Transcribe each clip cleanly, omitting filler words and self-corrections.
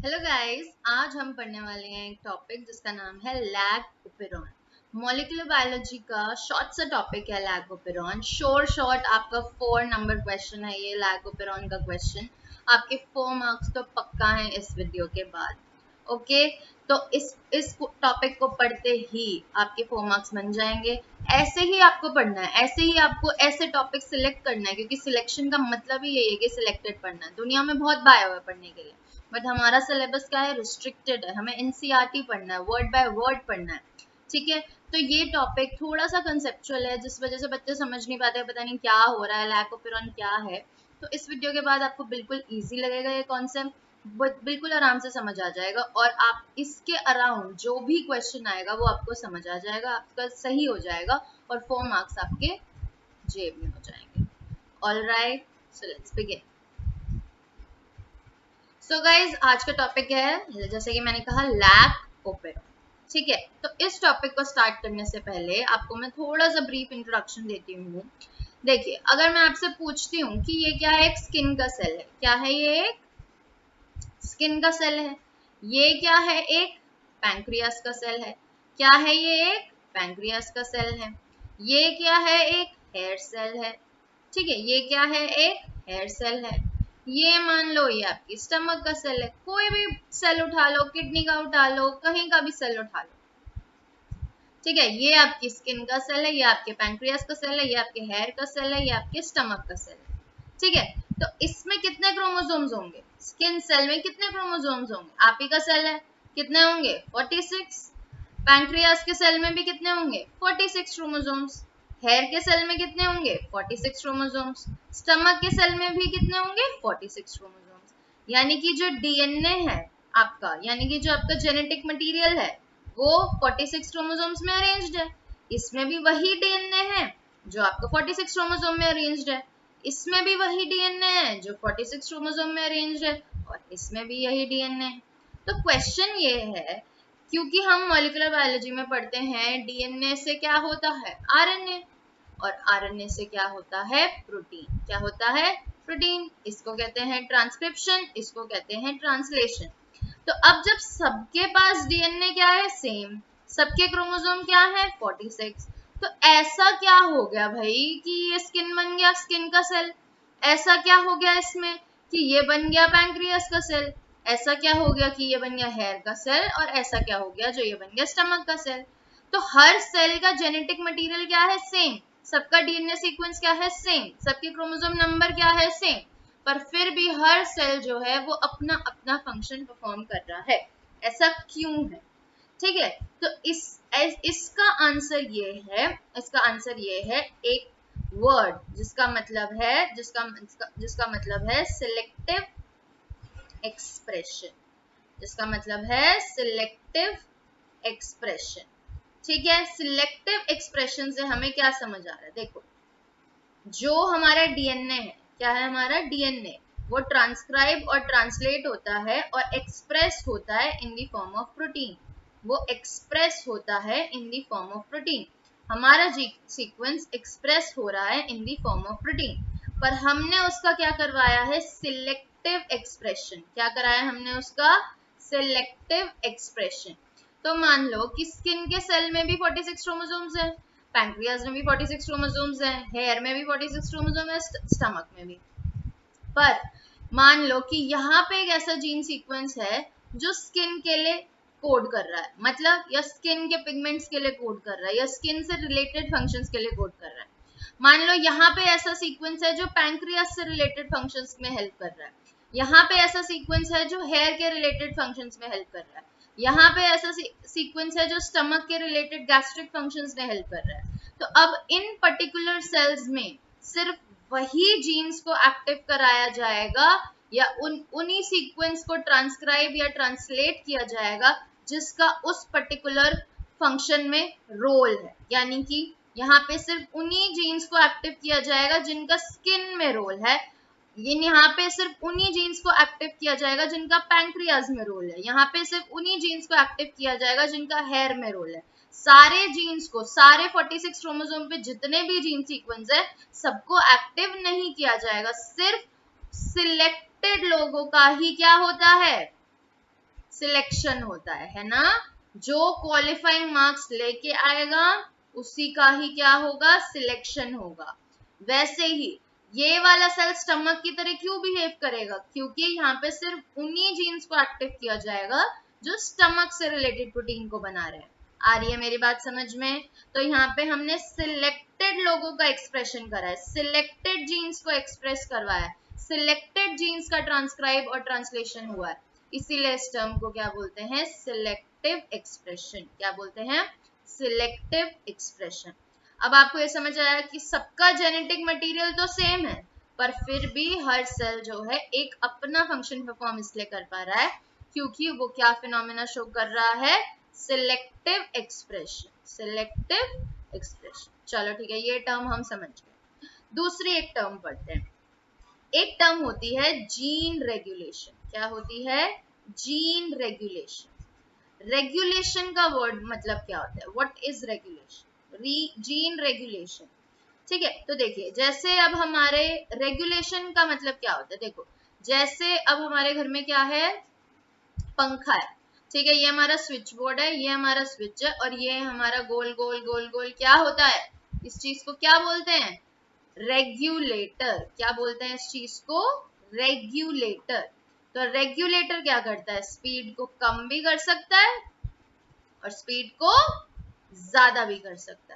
Hello guys, आज हम पढ़ने वाले हैं एक टॉपिक जिसका नाम है लैग ओपेरॉन। मॉलिक्यूलर बायोलॉजी का शॉर्ट सा टॉपिक है लैग ओपेरॉन। शॉर्ट आपका 4 नंबर क्वेश्चन है ये लैग ओपेरॉन का क्वेश्चन। आपके 4 मार्क्स तो पक्का है इस वीडियो के बाद। ओके, तो इस टॉपिक को पढ़ते ही आपके 4 मार्क्स बन जाएंगे। ऐसे ही आपको पढ़ना है, ऐसे ही आपको ऐसे टॉपिक सिलेक्ट करना है, क्योंकि सिलेक्शन का मतलब ही यही है कि सिलेक्टेड पढ़ना है। दुनिया में बहुत बायो है पढ़ने के लिए, बट हमारा सिलेबस क्या है, रिस्ट्रिक्टेड है। हमें एनसीईआरटी पढ़ना है, वर्ड बाय वर्ड पढ़ना है। ठीक है, तो ये टॉपिक थोड़ा सा कंसेप्चुअल है, जिस वजह से बच्चे समझ नहीं पाते, पता नहीं क्या हो रहा है, लैग ओपेरॉन क्या है। तो इस वीडियो के बाद आपको बिल्कुल इजी लगेगा ये कॉन्सेप्ट, बिल्कुल आराम से समझ आ जाएगा, और आप इसके अराउंड जो भी क्वेश्चन आएगा वो आपको समझ आ जाएगा, आपका सही हो जाएगा, और 4 मार्क्स आपके जेब में हो जाएंगे। All right, so let's begin. So guys, आज का टॉपिक है, जैसे कि मैंने कहा, लैग ओपेरॉन। ठीक है, तो इस टॉपिक को स्टार्ट करने से पहले आपको मैं थोड़ा सा ब्रीफ इंट्रोडक्शन देती हूँ। देखिए, अगर मैं आपसे पूछती हूँ कि ये क्या है, एक स्किन का सेल है, क्या है ये, एक स्किन का सेल है। ये क्या है, एक पैंक्रियास का सेल है। क्या है ये, एक पैंक्रियास का सेल है। ये क्या है, एक हेयर सेल है। ठीक है, ये क्या है, एक हेयर सेल है। ये मान लो ये आपकी स्टमक का सेल है। कोई भी सेल उठा लो, किडनी का उठा लो, कहीं का भी सेल उठा लो। ठीक है, ये आपकी स्किन का सेल है, ये आपके पैंक्रियास का सेल है, ये आपके हेयर का सेल है, ये आपके स्टमक का सेल है। ठीक है, तो इसमें कितने क्रोमोसोम्स होंगे, स्किन सेल में कितने क्रोमोसोम्स होंगे, आप ही का सेल है, कितने होंगे, 46। पैंक्रियास के सेल में भी कितने होंगे, 46 क्रोमोसोम्स। हेयर के सेल में कितने होंगे, 46 क्रोमोसोम्स। स्टमक के सेल में भी कितने होंगे, 46 क्रोमोसोम्स। यानी कि जो डीएनए है आपका, यानी कि जो आपका जेनेटिक मटेरियल है, वो 46 क्रोमोसोम्स में अरेंज्ड है। इसमें भी वही डीएनए है जो आपका 46 क्रोमोसोम में अरेंज्ड है। इसमें भी वही डीएनए है जो 46 क्रोमोसोम में अरेंज्ड है, और इसमें भी यही डीएनए है। तो क्वेश्चन ये है, क्योंकि हम मॉलिक्यूलर बायोलॉजी में पढ़ते हैं डीएनए से क्या होता है, आरएनए, और आरएनए से क्या होता है, प्रोटीन। क्या होता है, प्रोटीन। इसको कहते हैं ट्रांसक्रिप्शन, इसको कहते हैं ट्रांसलेशन। तो अब जब सबके पास डीएनए क्या है, सेम, सबके क्रोमोसोम क्या है, 46, तो ऐसा क्या हो गया भाई कि ये स्किन बन गया, स्किन का सेल। ऐसा क्या हो गया इसमें कि ये बन गया पैंक्रियास का सेल। ऐसा क्या हो गया कि ये बन गया हेयर का सेल, और ऐसा क्या हो गया जो ये बन गया स्टमक का सेल। तो हर सेल का जेनेटिक मटेरियल क्या है, सेम। सबका डीएनए सीक्वेंस क्या है, सेम। सबके क्रोमोसोम नंबर क्या है, सेम। पर फिर भी हर सेल जो है वो अपना अपना फंक्शन परफॉर्म कर रहा है। ऐसा क्यों है? ठीक है, तो इसका आंसर ये है, इसका आंसर ये है एक वर्ड जिसका मतलब है, जिसका मतलब है सिलेक्टिव एक्सप्रेशन। जिसका मतलब है सिलेक्टिव एक्सप्रेशन। ठीक है, सिलेक्टिव एक्सप्रेशन से हमें क्या समझ आ रहा है, देखो, जो हमारा डीएनए है, क्या है हमारा डीएनए, वो ट्रांसक्राइब और ट्रांसलेट होता है और एक्सप्रेस होता है in the form of protein. वो एक्सप्रेस होता है in the form of protein. हमारा सीक्वेंस एक्सप्रेस हो रहा है in the form of protein, पर हमने उसका क्या करवाया है, सिलेक्टिव एक्सप्रेशन। क्या कराया हमने उसका, सिलेक्टिव एक्सप्रेशन। तो मान लो कि स्किन के सेल में भी 46 क्रोमोसोम्स है, पैंक्रियास में भी 46 क्रोमोसोम्स हैं, हेयर में भी 46 क्रोमोसोम है, स्टमक में भी। पर मान लो कि यहाँ पे एक ऐसा जीन सीक्वेंस है जो स्किन के लिए कोड कर रहा है, मतलब या स्किन के पिगमेंट्स के लिए कोड कर रहा है, या स्किन से रिलेटेड फंक्शंस के लिए कोड कर रहा है। मान लो यहाँ पे ऐसा सीक्वेंस है जो पैंक्रियास से रिलेटेड फंक्शंस में हेल्प कर रहा है। यहाँ पे ऐसा सीक्वेंस है जो हेयर के रिलेटेड फंक्शंस में हेल्प कर रहा है। यहाँ पे ऐसा सीक्वेंस है जो स्टमक के रिलेटेड गैस्ट्रिक फंक्शंस में हेल्प कर रहा है। तो अब इन पर्टिकुलर सेल्स में सिर्फ वही जीन्स को एक्टिव कराया जाएगा, या उन्हीं सीक्वेंस को ट्रांसक्राइब या ट्रांसलेट किया जाएगा जिसका उस पर्टिकुलर फंक्शन में रोल है। यानी कि यहाँ पे सिर्फ उन्हीं जीन्स को एक्टिव किया जाएगा जिनका स्किन में रोल है। यहाँ पे सिर्फ उन्हीं जीन्स को एक्टिव किया जाएगा जिनका पैंक्रियाज में रोल है। यहाँ पे सिर्फ उन्हीं जीन्स को एक्टिव किया जाएगा जिनका हेयर में रोल है। सारे जीन्स को, सारे 46 क्रोमोसोम पे जितने भी जीन सीक्वेंस है, सबको एक्टिव नहीं किया जाएगा। सिर्फ सिलेक्टेड लोगों का ही क्या होता है, सिलेक्शन होता है ना। जो क्वालिफाइंग मार्क्स लेके आएगा उसी का ही क्या होगा, सिलेक्शन होगा। वैसे ही ये वाला सेल स्टमक की तरह क्यों बिहेव करेगा, क्योंकि यहाँ पे सिर्फ उन्हीं जीन्स को एक्टिव किया जाएगा जो स्टमक से रिलेटेड प्रोटीन को बना रहे हैं। आ रही है मेरी बात समझ में? तो यहाँ पे हमने सिलेक्टेड लोगों का एक्सप्रेशन करा है, सिलेक्टेड जीन्स को एक्सप्रेस करवाया है, सिलेक्टेड जीन्स का ट्रांसक्राइब और ट्रांसलेशन हुआ है, इसीलिए इस टर्म को क्या बोलते हैं, सिलेक्टिव एक्सप्रेशन। क्या बोलते हैं, सिलेक्टिव एक्सप्रेशन। अब आपको ये समझ आया कि सबका जेनेटिक मटेरियल तो सेम है, पर फिर भी हर सेल जो है एक अपना फंक्शन परफॉर्म इसलिए कर पा रहा है क्योंकि वो क्या फिनोमेना शो कर रहा है, सिलेक्टिव एक्सप्रेशन, सिलेक्टिव एक्सप्रेशन। चलो ठीक है, ये टर्म हम समझ गए। दूसरी एक टर्म पढ़ते हैं। एक टर्म होती है जीन रेगुलेशन। क्या होती है, जीन रेगुलेशन। रेगुलेशन का वर्ड मतलब क्या होता है, what is regulation, gene regulation. ठीक है, तो देखिए जैसे अब हमारे रेगुलेशन का मतलब क्या होता है, देखो जैसे अब हमारे घर में क्या है, पंखा है। ठीक है, ये हमारा स्विच बोर्ड है, ये हमारा स्विच है, और ये हमारा गोल गोल गोल गोल क्या होता है, इस चीज को क्या बोलते हैं, रेगुलेटर। क्या बोलते हैं इस चीज को, रेगुलेटर। तो रेगुलेटर क्या करता है, स्पीड को कम भी कर सकता है और स्पीड को ज्यादा भी कर सकता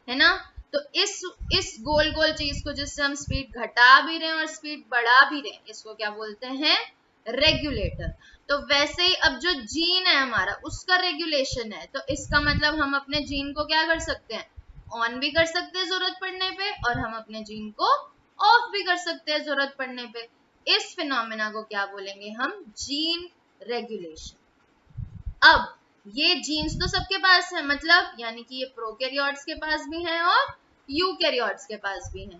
है ना। तो इस गोल गोल चीज को जिससे हम स्पीड घटा भी रहे हैं और स्पीड बढ़ा भी रहे हैं, इसको क्या बोलते हैं, रेगुलेटर। तो वैसे ही अब जो जीन है हमारा उसका रेगुलेशन है, तो इसका मतलब हम अपने जीन को क्या कर सकते हैं, ऑन भी कर सकते हैं जरूरत पड़ने पे, और हम अपने जीन को ऑफ भी कर सकते हैं जरूरत पड़ने पे। इस फिनोमेना को क्या बोलेंगे हम, जीन रेगुलेशन। अब ये जीन्स तो सबके पास है, मतलब यानी कि ये प्रोकैरियोट्स के पास भी हैं और यूकैरियोट्स के पास भी हैं।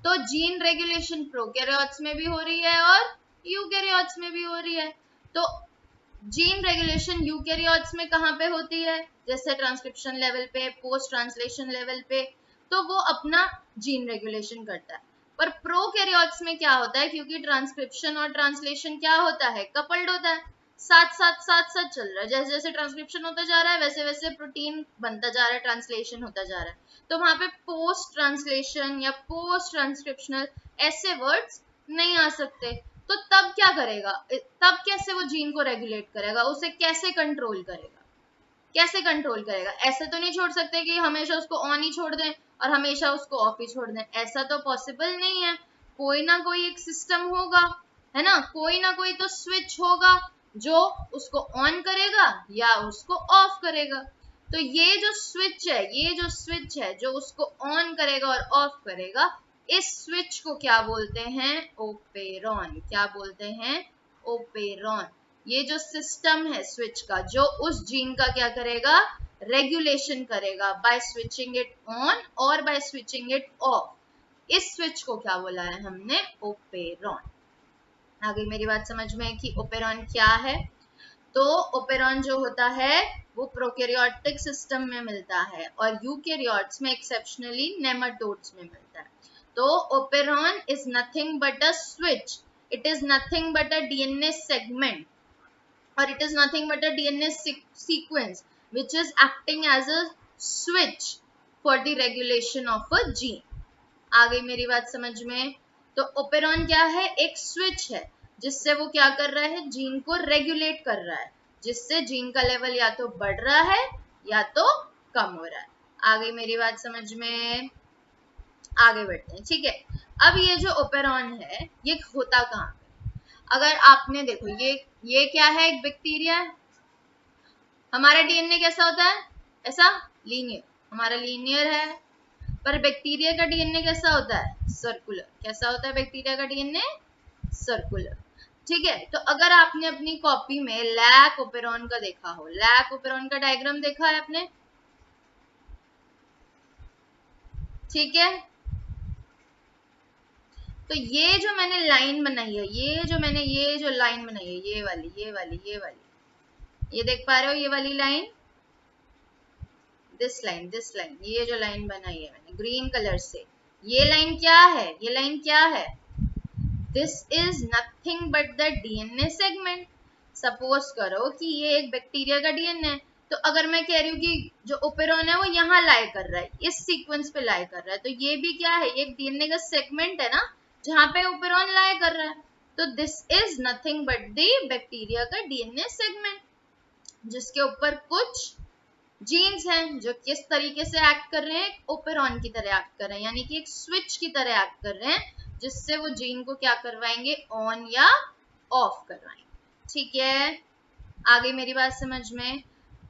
तो जीन रेगुलेशन प्रोकैरियोट्स में भी हो रही है और यूकैरियोट्स में भी हो रही है। तो जीन रेगुलेशन यूकैरियोट्स में कहाँ पे होती है, जैसे ट्रांसक्रिप्शन लेवल पे, पोस्ट ट्रांसलेशन लेवल पे, तो वो अपना जीन रेगुलेशन करता है। पर प्रोकैरियोट्स में क्या होता है, क्योंकि ट्रांसक्रिप्शन और ट्रांसलेशन क्या होता है, कपल्ड होता है, साथ साथ चल रहा है। जैसे जैसे ट्रांसक्रिप्शन होता जा रहा है वैसे वैसे प्रोटीन बनता जा रहा है, ट्रांसलेशन होता जा रहा है। तो वहां पे पोस्ट ट्रांसलेशन या पोस्ट ट्रांसक्रिप्शनल ऐसे वर्ड्स नहीं आ सकते। तो तब क्या करेगा, तब कैसे वो जीन को रेगुलेट करेगा, उसे कैसे कंट्रोल करेगा, कैसे कंट्रोल करेगा। ऐसे तो नहीं छोड़ सकते कि हमेशा उसको ऑन ही छोड़ दें और हमेशा उसको ऑफ ही छोड़ दें, ऐसा तो पॉसिबल नहीं है। कोई ना कोई एक सिस्टम होगा, है ना, कोई ना कोई तो स्विच होगा जो उसको ऑन करेगा या उसको ऑफ करेगा। तो ये जो स्विच है, ये जो स्विच है जो उसको ऑन करेगा और ऑफ करेगा, इस स्विच को क्या बोलते हैं, ओपेरॉन। क्या बोलते हैं, ओपेरॉन। ये जो सिस्टम है स्विच का, जो उस जीन का क्या करेगा, रेगुलेशन करेगा बाय स्विचिंग इट ऑन और बाय स्विचिंग इट ऑफ। इस स्विच को क्या बोला है हमने, ओपेरॉन। आगे मेरी बात समझ में है कि ओपेरॉन क्या है। तो ओपेरॉन जो होता है वो प्रोकैरियोटिक सिस्टम में मिलता है और यूकैरियोट्स में एक्सेप्शनली नेमाटोड्स में मिलता है। तो operon is nothing but a switch, it is nothing but a DNA segment, और it is nothing but a DNA sequence which is acting as a switch for the regulation of a gene. आ गई मेरी बात समझ में। तो operon क्या है, एक स्विच है जिससे वो क्या कर रहा है, जीन को रेगुलेट कर रहा है, जिससे जीन का लेवल या तो बढ़ रहा है या तो कम हो रहा है। आ गई मेरी बात समझ में, आगे बढ़ते हैं। ठीक है, अब ये जो ओपेरॉन है ये होता कहाँ पे, अगर आपने देखो ये क्या है, एक बैक्टीरिया है। हमारा डीएनए कैसा होता है, ऐसा लीनियर, हमारा लीनियर है। पर बैक्टीरिया का डीएनए कैसा होता है, सर्कुलर। कैसा होता है बैक्टीरिया का डीएनए, सर्कुलर। ठीक है, तो अगर आपने अपनी कॉपी में लैक ओपेरॉन का देखा हो, लैक ओपेरॉन का डायग्राम देखा है आपने, ठीक है। तो ये जो मैंने लाइन बनाई है, ये जो लाइन बनाई है, ये वाली, ये देख पा रहे हो, ये वाली लाइन, दिस लाइन, ये जो लाइन बनाई है मैंने ग्रीन कलर से, ये लाइन क्या है, ये लाइन क्या है, this is nothing but the DNA segment. Suppose करो कि ये एक बैक्टीरिया का डीएनए है, तो अगर मैं कह रही हूँ कि जो ओपेरॉन है वो यहाँ लाई कर रहा है, इस सीक्वेंस पे लाई कर रहा है, तो ये भी क्या है, ये एक डीएनए का सेगमेंट है ना जहाँ पे ओपेरॉन लाई कर रहा है। तो this is nothing but the bacteria का डीएनए सेगमेंट, जिसके ऊपर कुछ जीन्स हैं जो किस तरीके से एक्ट कर रहे हैं, ओपेरॉन की तरह एक्ट कर रहे हैं, यानी कि एक स्विच की तरह एक्ट कर रहे हैं, जिससे वो जीन को क्या करवाएंगे, ऑन या ऑफ करवाएंगे। ठीक है, आगे मेरी बात समझ में।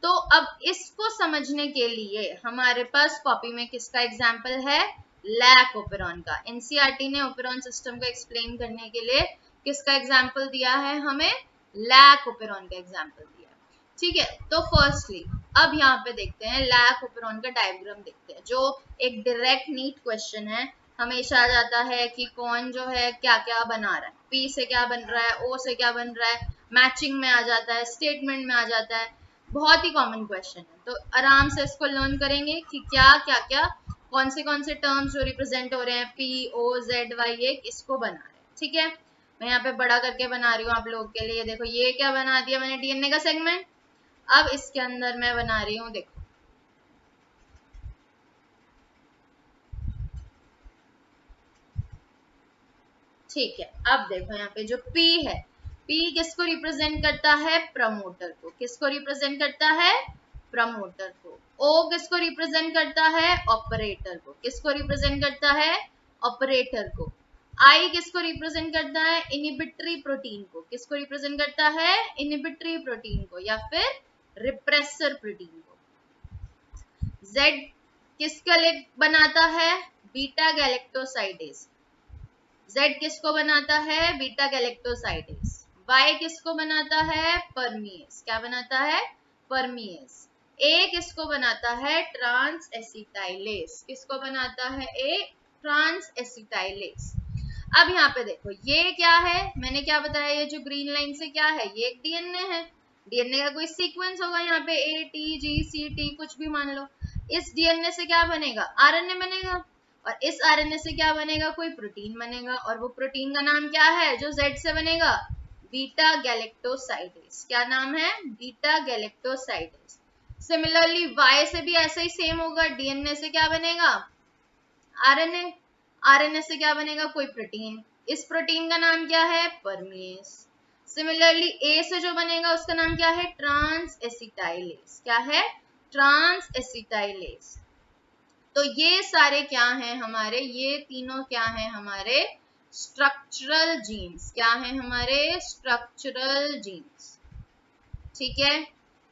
तो अब इसको समझने के लिए हमारे पास कॉपी में किसका एग्जाम्पल है, लैक ओपेरॉन का। एनसीईआरटी ने ओपेरॉन सिस्टम को एक्सप्लेन करने के लिए किसका एग्जाम्पल दिया है, हमें लैक ओपेरॉन का एग्जाम्पल दिया है। ठीक है, तो फर्स्टली अब यहाँ पे देखते हैं लैक ओपेरॉन का डायग्राम देखते हैं, जो एक डायरेक्ट नीट क्वेश्चन है। हमेशा आ जाता है कि कौन जो है क्या क्या बना रहा है, पी से क्या बन रहा है, ओ से क्या बन रहा है, मैचिंग में आ जाता है, स्टेटमेंट में आ जाता है, बहुत ही कॉमन क्वेश्चन है। तो आराम से इसको लर्न करेंगे कि क्या कौन से टर्म्स जो रिप्रेजेंट हो रहे हैं, पी ओ जेड वाई, ये किसको बना रहे हैं। ठीक है, मैं यहाँ पे बड़ा करके बना रही हूँ आप लोगों के लिए। देखो ये क्या बना दिया मैंने, डीएनए का सेगमेंट। अब इसके अंदर मैं बना रही हूँ, देखो ठीक है, अब देखो यहाँ पे जो P है, P किसको रिप्रेजेंट करता है, प्रमोटर को। किसको रिप्रेजेंट करता है, प्रमोटर को। O किसको रिप्रेजेंट करता है, ऑपरेटर को। किसको रिप्रेजेंट करता है, ऑपरेटर को। I किसको रिप्रेजेंट करता है, इनिबिटरी प्रोटीन को। किसको रिप्रेजेंट करता है, इनिबिटरी प्रोटीन को या फिर रिप्रेसर प्रोटीन को। Z किसका लिए बनाता है, बीटा गैलेक्टोसाइडेज। Z किसको बनाता है, बीटा गैलेक्टोसाइडेज। Y किसको बनाता है, परमीएस। क्या बनाता है, परमीएस। A किसको बनाता है, ट्रांस एसिटाइलेस। किसको बनाता है, A ट्रांस एसिटाइलेस। अब यहाँ पे देखो ये क्या है, मैंने क्या बताया, ये जो ग्रीन लाइन से क्या है, ये एक डीएनए है। डीएनए का कोई सीक्वेंस होगा, यहाँ पे A T G C T कुछ भी मान लो। इस डीएनए से क्या बनेगा, आरएनए बनेगा, और इस आरएनए से क्या बनेगा, कोई प्रोटीन बनेगा, और वो प्रोटीन का नाम क्या है जो Z से बनेगा, बीटा गैलेक्टोसाइडेज। क्या नाम है, बीटा गैलेक्टोसाइडेज। सिमिलरली Y से भी ऐसा ही सेम होगा, डीएनए से क्या बनेगा, आरएनए, आरएनए से क्या बनेगा, कोई प्रोटीन। इस प्रोटीन का नाम क्या है, परमीएस। सिमिलरली A से जो बनेगा उसका नाम क्या है, ट्रांस एसिटाइलेज। क्या है, ट्रांस एसिटाइलेज। तो ये सारे क्या हैं हमारे, ये तीनों क्या हैं हमारे, स्ट्रक्चरल जीन्स। क्या हैं हमारे, स्ट्रक्चरल जीन्स। ठीक है,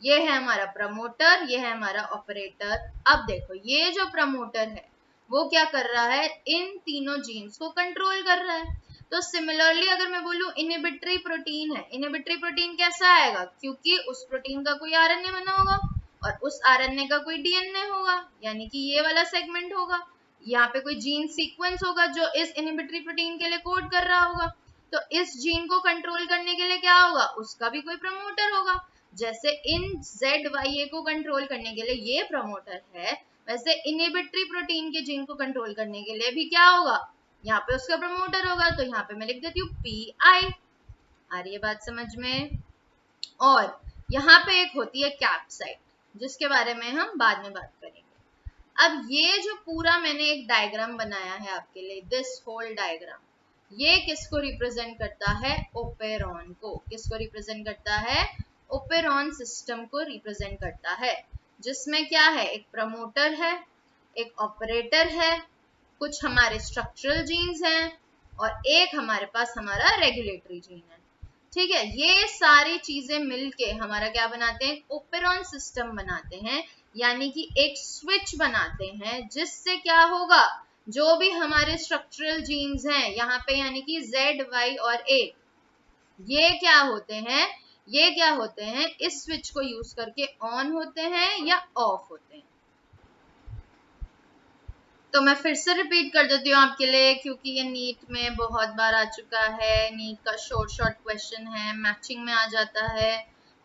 ये है हमारा प्रमोटर, ये है हमारा ऑपरेटर। अब देखो ये जो प्रमोटर है वो क्या कर रहा है, इन तीनों जीन्स को कंट्रोल कर रहा है। तो सिमिलरली अगर मैं बोलूं इनहिबिटरी प्रोटीन है, इनहिबिटरी प्रोटीन कैसा आएगा, क्योंकि उस प्रोटीन का कोई आरएनए बना होगा और उस आरएनए का कोई डीएनए होगा, यानी कि ये वाला सेगमेंट होगा। यहाँ पे कोई जीन सीक्वेंस होगा जो इस इनहिबिटरी प्रोटीन के लिए कोड कर रहा होगा। तो इस जीन को कंट्रोल करने के लिए क्या होगा, उसका भी कोई प्रमोटर होगा। जैसे इन ZYA को कंट्रोल करने के लिए ये प्रमोटर है, वैसे इनहिबिटरी प्रोटीन के जीन को कंट्रोल करने के लिए भी क्या होगा, यहाँ पे उसका प्रमोटर होगा। तो यहाँ पे मैं लिख देती हूँ PI। आ रही है बात समझ में। और यहाँ पे एक होती है कैप्साइड, जिसके बारे में हम बाद में बात करेंगे। अब ये जो पूरा मैंने एक डायग्राम बनाया है आपके लिए, दिस होल डायग्राम, ये किसको रिप्रेजेंट करता है, ओपेरॉन को। किसको रिप्रेजेंट करता है, ओपेरॉन सिस्टम को रिप्रेजेंट करता है, जिसमें क्या है, एक प्रमोटर है, एक ऑपरेटर है, कुछ हमारे स्ट्रक्चरल जीन्स हैं, और एक हमारे पास हमारा रेगुलेटरी जीन है। ठीक है, ये सारी चीजें मिलके हमारा क्या बनाते हैं, ओपेरॉन सिस्टम बनाते हैं, यानी कि एक स्विच बनाते हैं, जिससे क्या होगा, जो भी हमारे स्ट्रक्चरल जीन्स हैं यहाँ पे, यानी कि Z, Y और A, ये क्या होते हैं, इस स्विच को यूज करके ऑन होते हैं या ऑफ होते हैं। तो मैं फिर से रिपीट कर देती हूँ आपके लिए, क्योंकि ये नीट में बहुत बार आ चुका है। नीट का शॉर्ट क्वेश्चन है, मैचिंग में आ जाता है,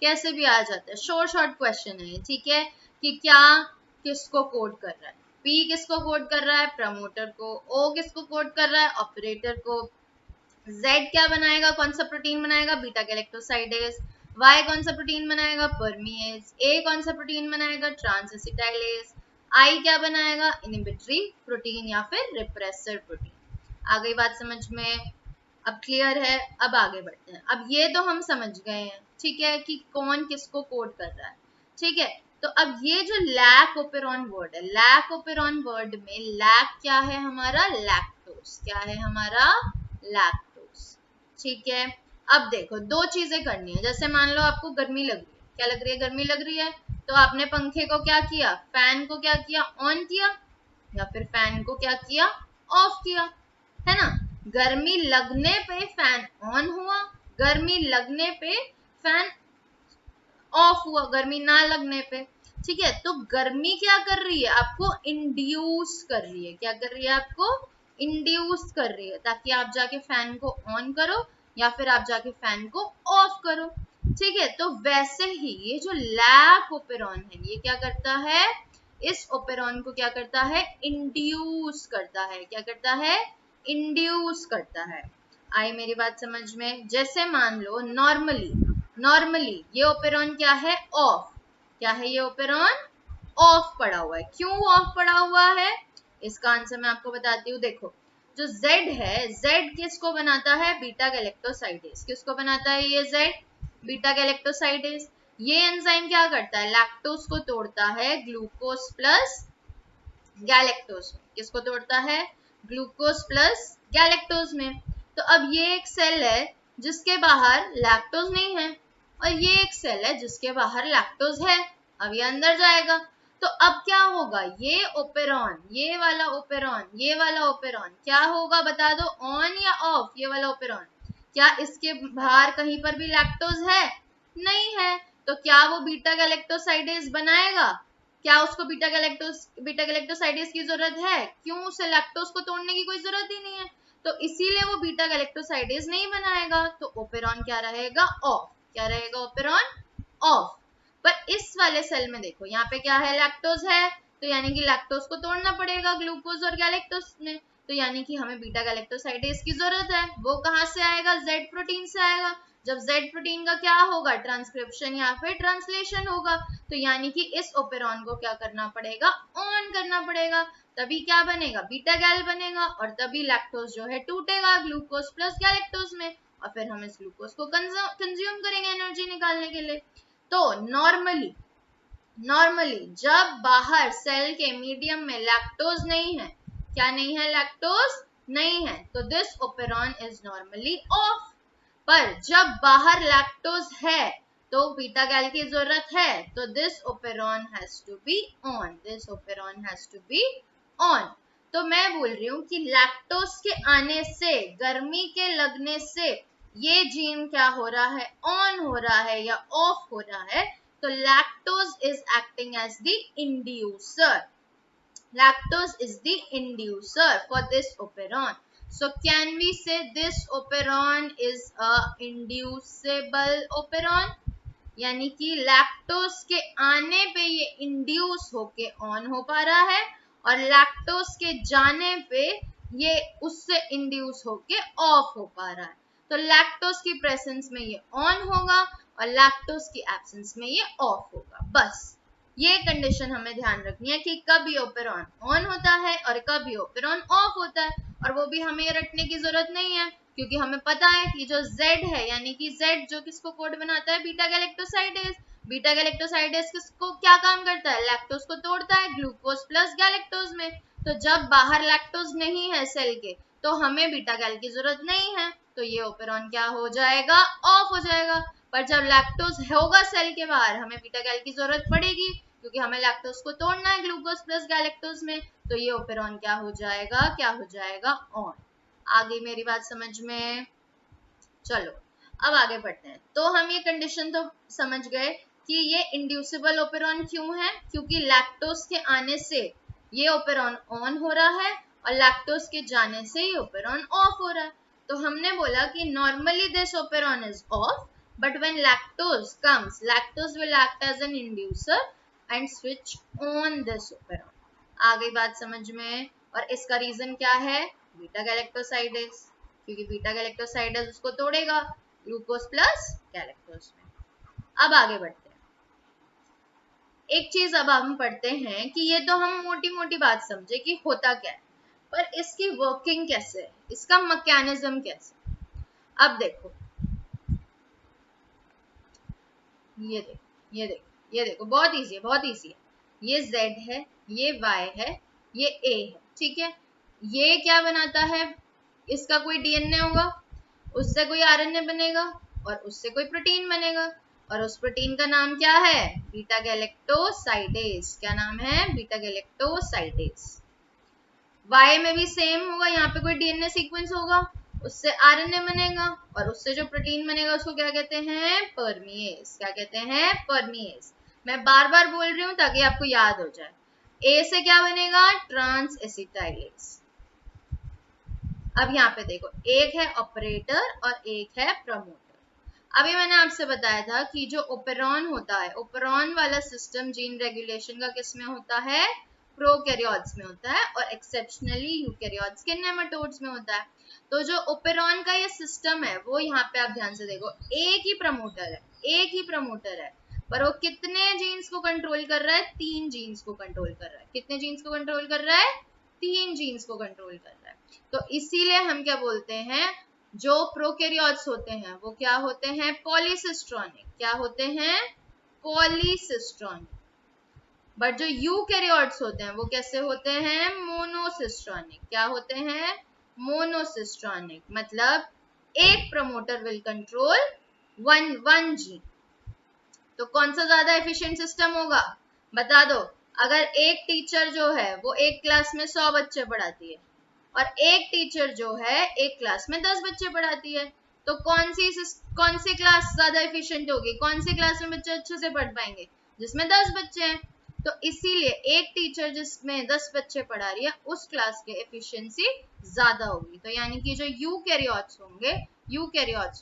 कैसे भी आ जाता है, शॉर्ट क्वेश्चन है। ठीक है, कि क्या किसको कोड कर रहा है, P किसको कोड कर रहा है, प्रमोटर को। O किसको कोड कर रहा है, ऑपरेटर को। Z क्या बनाएगा, कौन सा प्रोटीन बनाएगा, बीटा गैलेक्टोसाइडेज। Y कौन सा प्रोटीन बनाएगा, परमीएज। A कौन सा प्रोटीन बनाएगा, ट्रांसएसिटाइलेज। I क्या बनाएगा, इनहिबिटरी प्रोटीन या फिर रिप्रेसर प्रोटीन। आ गई बात समझ में, अब क्लियर है। अब आगे बढ़ते हैं। अब ये तो हम समझ गए हैं, ठीक है, कि कौन किसको कोड कर रहा है, ठीक है। तो अब ये जो लैक ओपेरॉन वर्ड है, लैक ओपेरॉन वर्ड में लैक क्या है हमारा, लैक्टोज। क्या है हमारा, लैक्टोज, ठीक है। अब देखो दो चीजें करनी है। जैसे मान लो आपको गर्मी लग रही है, क्या लग रही है, गर्मी लग रही है, तो आपने पंखे को क्या किया, फैन को क्या किया, ऑन किया, या फिर फैन को क्या किया, ऑफ किया, है ना। गर्मी लगने पे फैन ऑन हुआ, गर्मी लगने पे फैन ऑफ हुआ, गर्मी ना लगने पे, ठीक है। तो गर्मी क्या कर रही है, आपको इंड्यूस कर रही है। क्या कर रही है, आपको इंड्यूस कर रही है, ताकि आप जाके फैन को ऑन करो या फिर आप जाके फैन को ऑफ करो, ठीक है। तो वैसे ही ये जो लैक ओपेरॉन है, ये क्या करता है, इस ओपेरॉन को क्या करता है, इंड्यूस करता है। क्या करता है, इंड्यूस करता है। आई मेरी बात समझ में। जैसे मान लो नॉर्मली ये ओपेरॉन क्या है, ऑफ। क्या है ये ओपेरॉन, ऑफ पड़ा हुआ है। क्यों ऑफ पड़ा हुआ है, इसका आंसर मैं आपको बताती हूँ। देखो जो Z है, Z किसको बनाता है, बीटा गैलेक्टोसाइडेज। किसको बनाता है ये Z, बीटा गैलेक्टोसाइडेज। ये एंजाइम क्या करता है, लैक्टोज को तोड़ता है ग्लूकोज प्लस गैलेक्टोज में। किसको तोड़ता है, ग्लूकोज प्लस गैलेक्टोज में। तो अब ये एक सेल है जिसके बाहर लैक्टोज नहीं है, और ये एक सेल है जिसके बाहर लैक्टोज है। अब ये अंदर जाएगा, तो अब क्या होगा, ये ओपेरॉन, ये वाला ओपेरॉन, ये वाला ओपेरॉन क्या होगा, बता दो, ऑन या ऑफ, ये वाला ओपेरॉन। क्या इसके बाहर कहीं पर भी लैक्टोज है, नहीं है, तो क्या वो बीटा गैलेक्टोसाइडेज बनाएगा, क्या उसको बीटा गैलेक्टोसाइडेज की जरूरत है, क्यों, उसे लैक्टोज को तोड़ने की कोई जरूरत ही नहीं है, तो इसीलिए वो बीटा गैलेक्टोसाइडेज नहीं बनाएगा। तो ओपेरॉन क्या रहेगा, ऑफ। क्या रहेगा, ओपेरॉन ऑफ। पर इस वाले सेल में देखो, यहाँ पे क्या है, लैक्टोज है, तो यानी कि लैक्टोज को तोड़ना पड़ेगा ग्लूकोज और गैलेक्टोज में, तो यानी कि हमें बीटा गैलेक्टोसाइडेज की जरूरत है। वो कहाँ से आएगा, जेड प्रोटीन से आएगा। जब जेड प्रोटीन का क्या होगा, ट्रांसक्रिप्शन या फिर ट्रांसलेशन होगा, तो यानी कि इस ओपेरॉन को क्या करना पड़ेगा, ऑन करना पड़ेगा। तभी क्या बनेगा, बीटा गैल बनेगा, और तभी लैक्टोज जो है टूटेगा ग्लूकोज प्लस गैलेक्टोज में, और फिर हम इस ग्लूकोज को कंज्यूम करेंगे एनर्जी निकालने के लिए। तो नॉर्मली जब बाहर सेल के मीडियम में लैक्टोज नहीं है, क्या नहीं है, लैक्टोज नहीं है, तो this operon is normally of. पर जब बाहर लैक्टोज है तो बीटा गैल की जरूरत है, तो this operon has to be on, this operon has to be on. तो मैं बोल रही हूँ कि लैक्टोज के आने से, गर्मी के लगने से ये जीन क्या हो रहा है, ऑन हो रहा है या ऑफ हो रहा है। तो lactose is acting as the inducer, lactose is the inducer for this operon. So can we say this operon is a inducible operon? यानी कि लैक्टोज के आने पे ये इंड्यूस होके ऑन हो पा रहा है, और लैक्टोज के जाने पे ये उससे इंड्यूस होके ऑफ हो पा रहा है। तो लैक्टोज की प्रेजेंस में ये ऑन होगा और लैक्टोज की एब्सेंस में ये ऑफ होगा। बस ये कंडीशन हमें ध्यान रखनी है कि कब ये ओपेरॉन ऑन होता है और कब ये ओपेरॉन ऑफ होता है, और वो भी हमें रटने की जरूरत नहीं है, क्योंकि हमें पता है कि जो Z है, यानी कि Z जो किसको कोड बनाता है, बीटा गैलेक्टोसाइडेज। बीटा गैलेक्टोसाइडेज किसको क्या काम करता है, लैक्टोज को तोड़ता है ग्लूकोज प्लस गैलेक्टोज में। तो जब बाहर लैक्टोज नहीं है सेल के, तो हमें बीटा गैल की जरूरत नहीं है, तो ये ओपेरॉन क्या हो जाएगा, ऑफ हो जाएगा। पर जब लैक्टोज होगा सेल के बाहर, हमें बीटा गैल की जरूरत पड़ेगी, क्योंकि हमें लैक्टोज को तोड़ना है ग्लूकोज प्लस गैलेक्टोज में, तो ये ओपेरॉन क्या हो जाएगा, क्या हो जाएगा, ऑन। आगे मेरी बात समझ में, चलो अब आगे बढ़ते हैं। तो हम ये कंडीशन तो समझ गए कि ये इंड्यूसिबल ओपेरॉन क्यों है, क्योंकि लैक्टोज के आने से ये ओपेरॉन ऑन हो रहा है और लैक्टोज के जाने से ये ओपेरॉन ऑफ हो रहा है। तो हमने बोला कि normally this operon is of, but when lactose comes, lactose will act as an inducer and switch on this operon. आ गई बात समझ में। और इसका रीजन क्या है, बीटा गैलेक्टोसाइडेज, क्योंकि बीटा गैलेक्टोसाइडेज उसको तोड़ेगा ग्लूकोज प्लस गैलेक्टोज में। अब आगे बढ़ते हैं। एक चीज अब हम पढ़ते हैं कि ये तो हम मोटी मोटी बात समझे कि होता क्या है, पर इसकी वर्किंग कैसे है, इसका मैकेनिज्म कैसे है। अब देखो, ये देखो, ये देखो, ये देखो, बहुत इजी है, बहुत इजी है। ये Z है, ये Y है, ये A है, ठीक है। ये क्या बनाता है, इसका कोई DNA होगा, उससे कोई RNA बनेगा और उससे कोई प्रोटीन बनेगा, और उस प्रोटीन का नाम क्या है, बीटा गैलेक्टोसाइडेज। क्या नाम है, बीटा गैलेक्टोसाइडेज। Y में भी सेम होगा, यहाँ पे कोई DNA सीक्वेंस होगा, उससे RNA बनेगा और उससे जो प्रोटीन बनेगा उसको क्या कहते हैं, परमिएज। क्या कहते हैं, परमिएज। मैं बार बार बोल रही हूँ ताकि आपको याद हो जाए। A से क्या बनेगा, ट्रांस एसिटाइलेज। अब यहाँ पे देखो, एक है ऑपरेटर और एक है प्रमोटर। अभी मैंने आपसे बताया था कि जो ओपेरॉन होता है, ओपेरॉन वाला सिस्टम जीन रेगुलेशन का किस में होता है, प्रोकैरियोट्स में होता है, और एक्सेप्शनली यूकैरियोट्स के नेमाटोड्स में होता है। तो जो ओपेरॉन का ये सिस्टम है वो यहाँ पे आप ध्यान से देखो, एक ही प्रमोटर है, एक ही प्रमोटर है, पर वो कितने जीन्स को कंट्रोल कर रहा है, 3 जीन्स को कंट्रोल कर रहा है। कितने जीन्स को कंट्रोल कर रहा है, 3 जीन्स को कंट्रोल कर रहा है। तो इसीलिए हम क्या बोलते हैं, जो प्रोकैरियोट्स होते हैं वो क्या होते हैं, पॉलीसिस्ट्रॉनिक। क्या होते हैं, पॉलीसिस्ट्रॉनिक। बट जो यूकैरियोट्स होते हैं वो कैसे होते हैं, मोनोसिस्ट्रॉनिक। क्या होते हैं, मोनोसिस्ट्रॉनिक। मतलब एक promoter will control one gene. तो कौन सा ज्यादा एफिशिएंट सिस्टम होगा, बता दो। अगर एक टीचर जो है वो एक क्लास में 100 बच्चे पढ़ाती है और एक टीचर जो है एक क्लास में 10 बच्चे पढ़ाती है, तो कौन सी क्लास ज्यादा एफिशिएंट होगी, कौन सी क्लास में बच्चे अच्छे से पढ़ पाएंगे, जिसमें 10 बच्चे हैं। तो इसीलिए एक टीचर जिसमें 10 बच्चे पढ़ा रही है उस क्लास की एफिशिएंसी ज्यादा होगी। तो यानी कि जो यूकैरियोट्स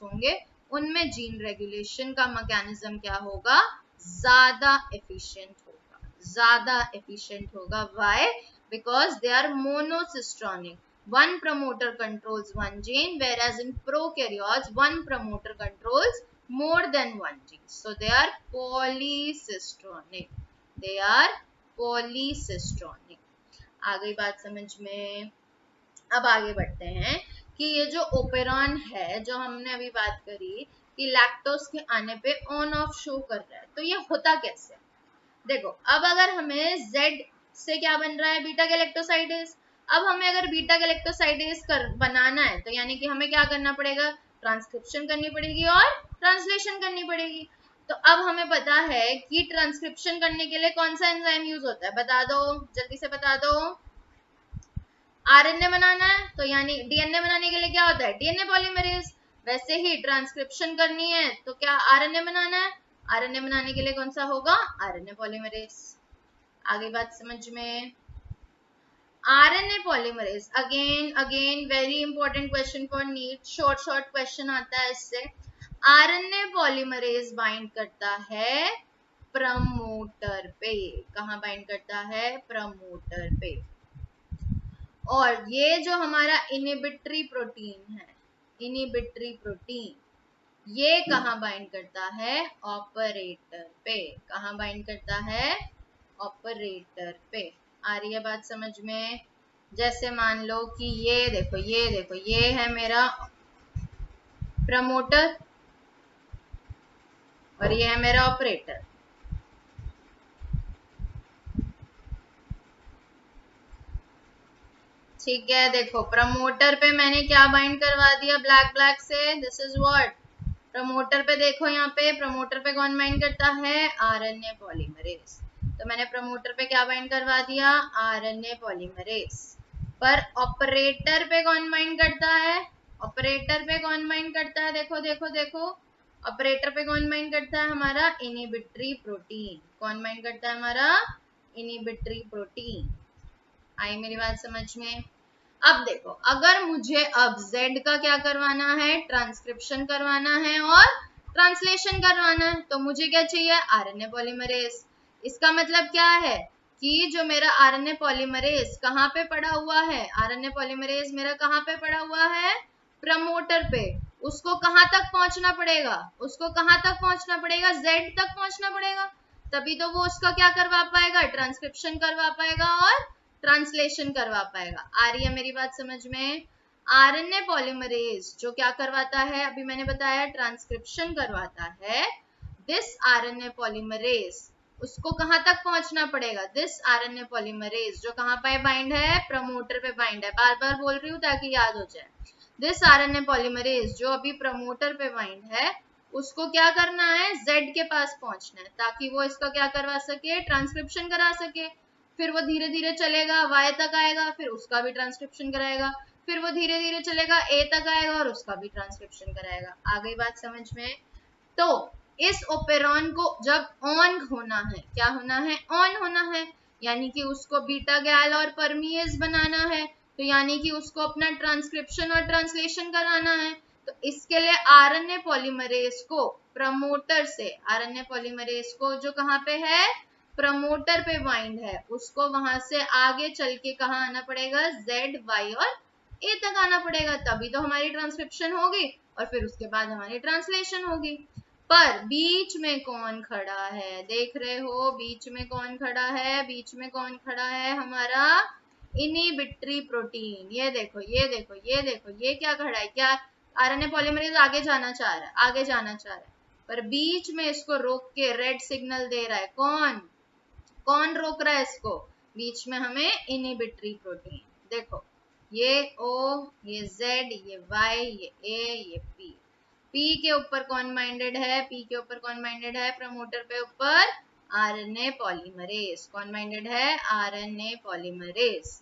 होंगे उनमें जीन रेगुलेशन का मैकेनिज्म क्या होगा, ज्यादा एफिशिएंट होगा, ज्यादा एफिशिएंट होगा। Why, because they are monosystronic. One promoter controls one gene, whereas in prokaryotes, one promoter controls more than one gene. So they are polysystronic. They are polysystronic. आ गई बात समझ में। अब आगे बढ़ते हैं कि ये जो ओपेरॉन है, जो हमने अभी बात करी कि लैक्टोज के आने पे ऑन ऑफ शो कर रहा है, तो ये होता कैसे। देखो, अब अगर हमें Z से क्या बन रहा है, बीटा गैलेक्टोसाइडेज। अब हमें अगर बीटा गैलेक्टोसाइडेज बनाना है तो यानी कि हमें क्या करना पड़ेगा, ट्रांसक्रिप्शन करनी पड़ेगी और ट्रांसलेशन करनी पड़ेगी। तो अब हमें पता है कि ट्रांसक्रिप्शन करने के लिए कौन सा एंजाइम यूज होता है, बता दो, जल्दी से बता दो। आरएनए बनाना है तो यानी डीएनए बनाने के लिए क्या होता है, डीएनए पॉलीमरेज। वैसे ही ट्रांसक्रिप्शन करनी है तो क्या आरएनए बनाना है, आरएनए बनाने के लिए कौन सा होगा, आरएनए पॉलीमरेज। आगे बात समझ में। RNA polymerase, again very important question for NEET, short question आता है इससे। आरएनए पॉलीमरेज बाइंड करता है प्रमोटर पे। कहाँ बाइंड करता है, प्रमोटर पे। और ये जो हमारा इनहिबिटरी प्रोटीन है, इनहिबिटरी प्रोटीन, ये कहाँ बाइंड करता है, ऑपरेटर पे। कहाँ बाइंड करता है, ऑपरेटर पे। आ रही है बात समझ में। जैसे मान लो कि ये देखो, ये देखो, ये है मेरा प्रमोटर और ये है मेरा ऑपरेटर। ठीक है, देखो प्रमोटर पे मैंने क्या बाइंड करवा दिया ब्लैक से, दिस इज व्हाट प्रमोटर पे। देखो यहाँ पे प्रमोटर पे कौन बाइंड करता है, आरएनए पॉलीमरेज। तो मैंने प्रमोटर पे क्या बाइंड करवा दिया, आरएनए पॉलीमरेज। पर ऑपरेटर पे कौन बाइंड करता है, ऑपरेटर पे कौन बाइंड करता है, देखो देखो देखो, ऑपरेटर पे कौन बाइंड करता है, हमारा इनहिबिटरी प्रोटीन। कौन बाइंड करता है, हमारा इनहिबिटरी प्रोटीन। आई मेरी बात समझ में। अब देखो, अगर मुझे अब Z का क्या करवाना है, ट्रांसक्रिप्शन करवाना है और ट्रांसलेशन करवाना है, तो मुझे क्या चाहिए, आरएनए पॉलीमरेज। इसका मतलब क्या है कि जो मेरा आरएनए पॉलीमरेज कहाँ पे पड़ा हुआ है, आरएनए पॉलीमरेज मेरा कहाँ पे पड़ा हुआ है, प्रमोटर पे। उसको कहां तक पहुंचना पड़ेगा, उसको कहां तक पहुंचना पड़ेगा, Z तक पहुंचना पड़ेगा, तभी तो वो उसका क्या करवा पाएगा, ट्रांसक्रिप्शन करवा पाएगा और ट्रांसलेशन करवा पाएगा। आ रही है मेरी बात समझ में? आरएनए पॉलीमरेज जो क्या करवाता है, अभी मैंने बताया ट्रांसक्रिप्शन करवाता है। दिस आरएनए पॉलीमरेज उसको कहां तक पहुंचना पड़ेगा, दिस आरएनए पॉलीमरेज जो कहां पे बाइंड है, प्रमोटर पे बाइंड है, बार बार बोल रही हूँ ताकि याद हो जाए। दिस आरएनए पॉलीमरेज जो अभी प्रमोटर पे बाइंड है, उसको क्या करना है, Z के पास पहुंचना है ताकि वो इसका क्या करवा सके, ट्रांसक्रिप्शन करा सके। फिर वो धीरे धीरे चलेगा Y तक आएगा, फिर उसका भी ट्रांसक्रिप्शन कराएगा, फिर वो धीरे धीरे चलेगा A तक आएगा और उसका भी ट्रांसक्रिप्शन कराएगा। आ गई बात समझ में? तो इस ओपेरॉन को जब ऑन होना है, क्या होना है, ऑन होना है, यानी कि उसको बीटा गैल और परमीएज बनाना है, तो यानी कि उसको अपना ट्रांसक्रिप्शन और ट्रांसलेशन कराना है। तो इसके लिए आरएनए पॉलीमरेज को प्रमोटर से, आरएनए पॉलीमरेज को जो कहां पे है, प्रमोटर पे बाइंड है, उसको वहां से आगे चल के कहां आना पड़ेगा, Z, Y और A तक आना पड़ेगा, तभी तो हमारी ट्रांसक्रिप्शन होगी और फिर उसके बाद हमारी ट्रांसलेशन होगी। पर बीच में कौन खड़ा है, देख रहे हो बीच में कौन खड़ा है, बीच में कौन खड़ा है, हमारा इनहिबिटरी प्रोटीन। ये देखो ये देखो ये देखो, ये क्या खड़ा है, क्या आरएनए पॉलीमरेज आगे जाना चाह रहा है, आगे जाना चाह रहा है, पर बीच में इसको रोक के रेड सिग्नल दे रहा है, कौन कौन रोक रहा है इसको, बीच में हमें इनहिबिटरी प्रोटीन। देखो ये O, ये Z, ये Y, ये A, ये P। P के ऊपर कौन बाइंडेड है, P के ऊपर कौन बाइंडेड है, प्रमोटर पे ऊपर आरएनए पॉलीमरेज। कौन बाइंडेड है, आरएनए पॉलीमरेज।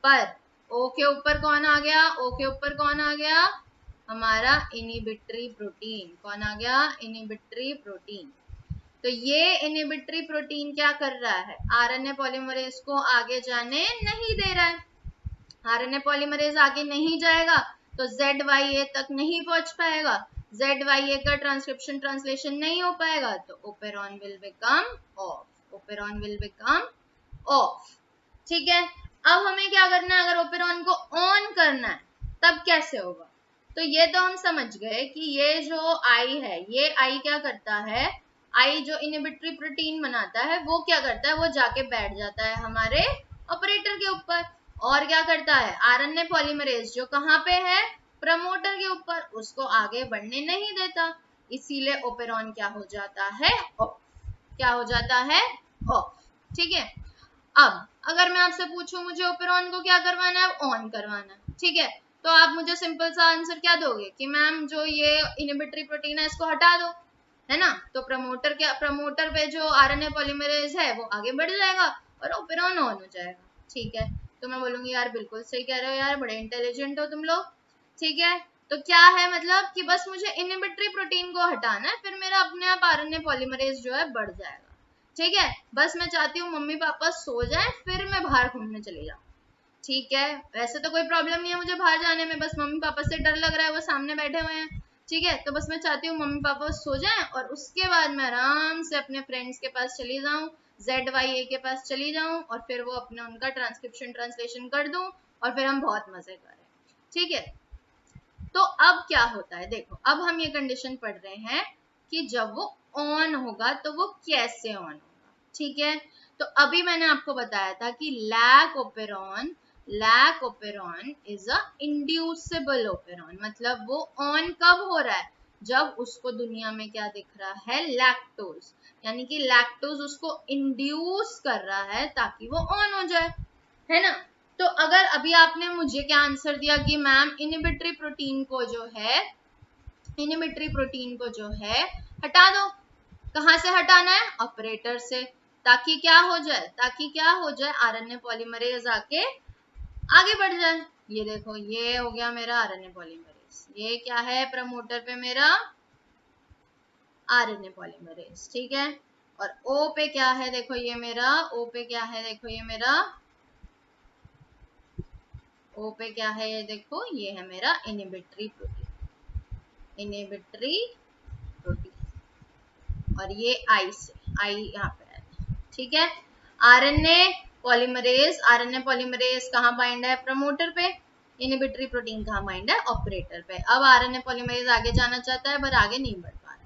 पर O के ऊपर कौन आ गया, O के ऊपर कौन आ गया, हमारा इनहिबिटरी प्रोटीन। कौन आ गया, इनहिबिटरी प्रोटीन। तो ये इनहिबिटरी प्रोटीन क्या कर रहा है, आरएनए पॉलीमरेज को आगे जाने नहीं दे रहा है। आरएनए पॉलीमरेज आगे नहीं जाएगा तो ZYA तक नहीं पहुंच पाएगा, ZYA का ट्रांसक्रिप्शन ट्रांसलेशन नहीं हो पाएगा, तो operon will become of, operon will become of. ठीक है, अब हमें क्या करना है, अगर ओपेरॉन को ऑन करना है तब कैसे होगा, तो ये तो हम समझ गए कि ये जो I है, ये I क्या करता है, I जो इनहिबिटरी प्रोटीन बनाता है वो क्या करता है, वो जाके बैठ जाता है हमारे ऑपरेटर के ऊपर, और क्या करता है, आरएनए पॉलीमरेज जो कहां पे है, प्रमोटर के ऊपर, उसको आगे बढ़ने नहीं देता, इसीलिए ओपेरॉन क्या हो जाता है, ऑफ। क्या हो जाता है, ऑफ। ठीक है, अब अगर मैं आपसे पूछूं मुझे ओपेरॉन को क्या करवाना है, ऑन करवाना है, ठीक है, तो आप मुझे सिंपल सा आंसर क्या दोगे कि मैम जो ये इनहिबिटरी प्रोटीन है इसको हटा दो, है ना, तो प्रमोटर पे जो आरएनए पॉलीमरेज है वो आगे बढ़ जाएगा और ओपेरॉन ऑन हो जाएगा। ठीक है, तो मैं बोलूंगी यार बिल्कुल सही कह रहे हो यार, बड़े इंटेलिजेंट हो तुम लोग। ठीक है, तो क्या है मतलब कि बस मुझे इनहिबिटरी प्रोटीन को हटाना है, फिर मेरा अपने आप आरएनए पॉलीमरेज जो है बढ़ जाएगा। ठीक है, बस मैं चाहती हूँ मम्मी पापा सो जाएं फिर मैं बाहर घूमने चली जाऊँ। ठीक है, वैसे तो कोई प्रॉब्लम नहीं है मुझे बाहर जाने में, बस मम्मी पापा से डर लग रहा है, वो सामने बैठे हुए हैं। ठीक है, तो बस मैं चाहती हूँ मम्मी पापा सो जाएं और उसके बाद मैं आराम से अपने फ्रेंड्स के पास चली जाऊँ, ZYA के पास चली जाऊँ और फिर वो अपने उनका ट्रांसक्रिप्शन ट्रांसलेशन कर दूँ और फिर हम बहुत मजे करें। ठीक है, तो अब क्या होता है, देखो अब हम ये कंडीशन पढ़ रहे हैं कि जब वो ऑन होगा तो वो कैसे ऑन होगा। ठीक है, तो अभी मैंने आपको बताया था कि lac operon is a inducible operon, मतलब वो ऑन कब हो रहा है, जब उसको दुनिया में क्या दिख रहा है, लैक्टोज, यानी कि लैक्टोज उसको इंड्यूस कर रहा है ताकि वो ऑन हो जाए, है ना। तो अगर अभी आपने मुझे क्या आंसर दिया कि मैम इनहिबिटरी प्रोटीन को जो है हटा दो, कहां से हटाना है, ऑपरेटर से, ताकि क्या हो जाए, आरएनए पॉलीमरेज आके आगे बढ़ जाए। ये देखो ये हो गया मेरा आरएनए पॉलीमरेज, ये क्या है, प्रमोटर पे मेरा आरएनए पॉलीमरेज। ठीक है, और O पे क्या है, देखो ये मेरा O पे क्या है, देखो ये मेरा O पे क्या है, ये देखो ये है मेरा इनहिबिटरी प्रोटीन, और ये I यहाँ पे है। ठीक है, आरएनए पॉलीमरेज कहाँ बाइंड है, प्रमोटर पे, इनहिबिटरी प्रोटीन कहाँ बाइंड है? ऑपरेटर पे। अब आरएनए पॉलीमरेज आगे जाना चाहता है पर आगे नहीं बढ़ पा रहा।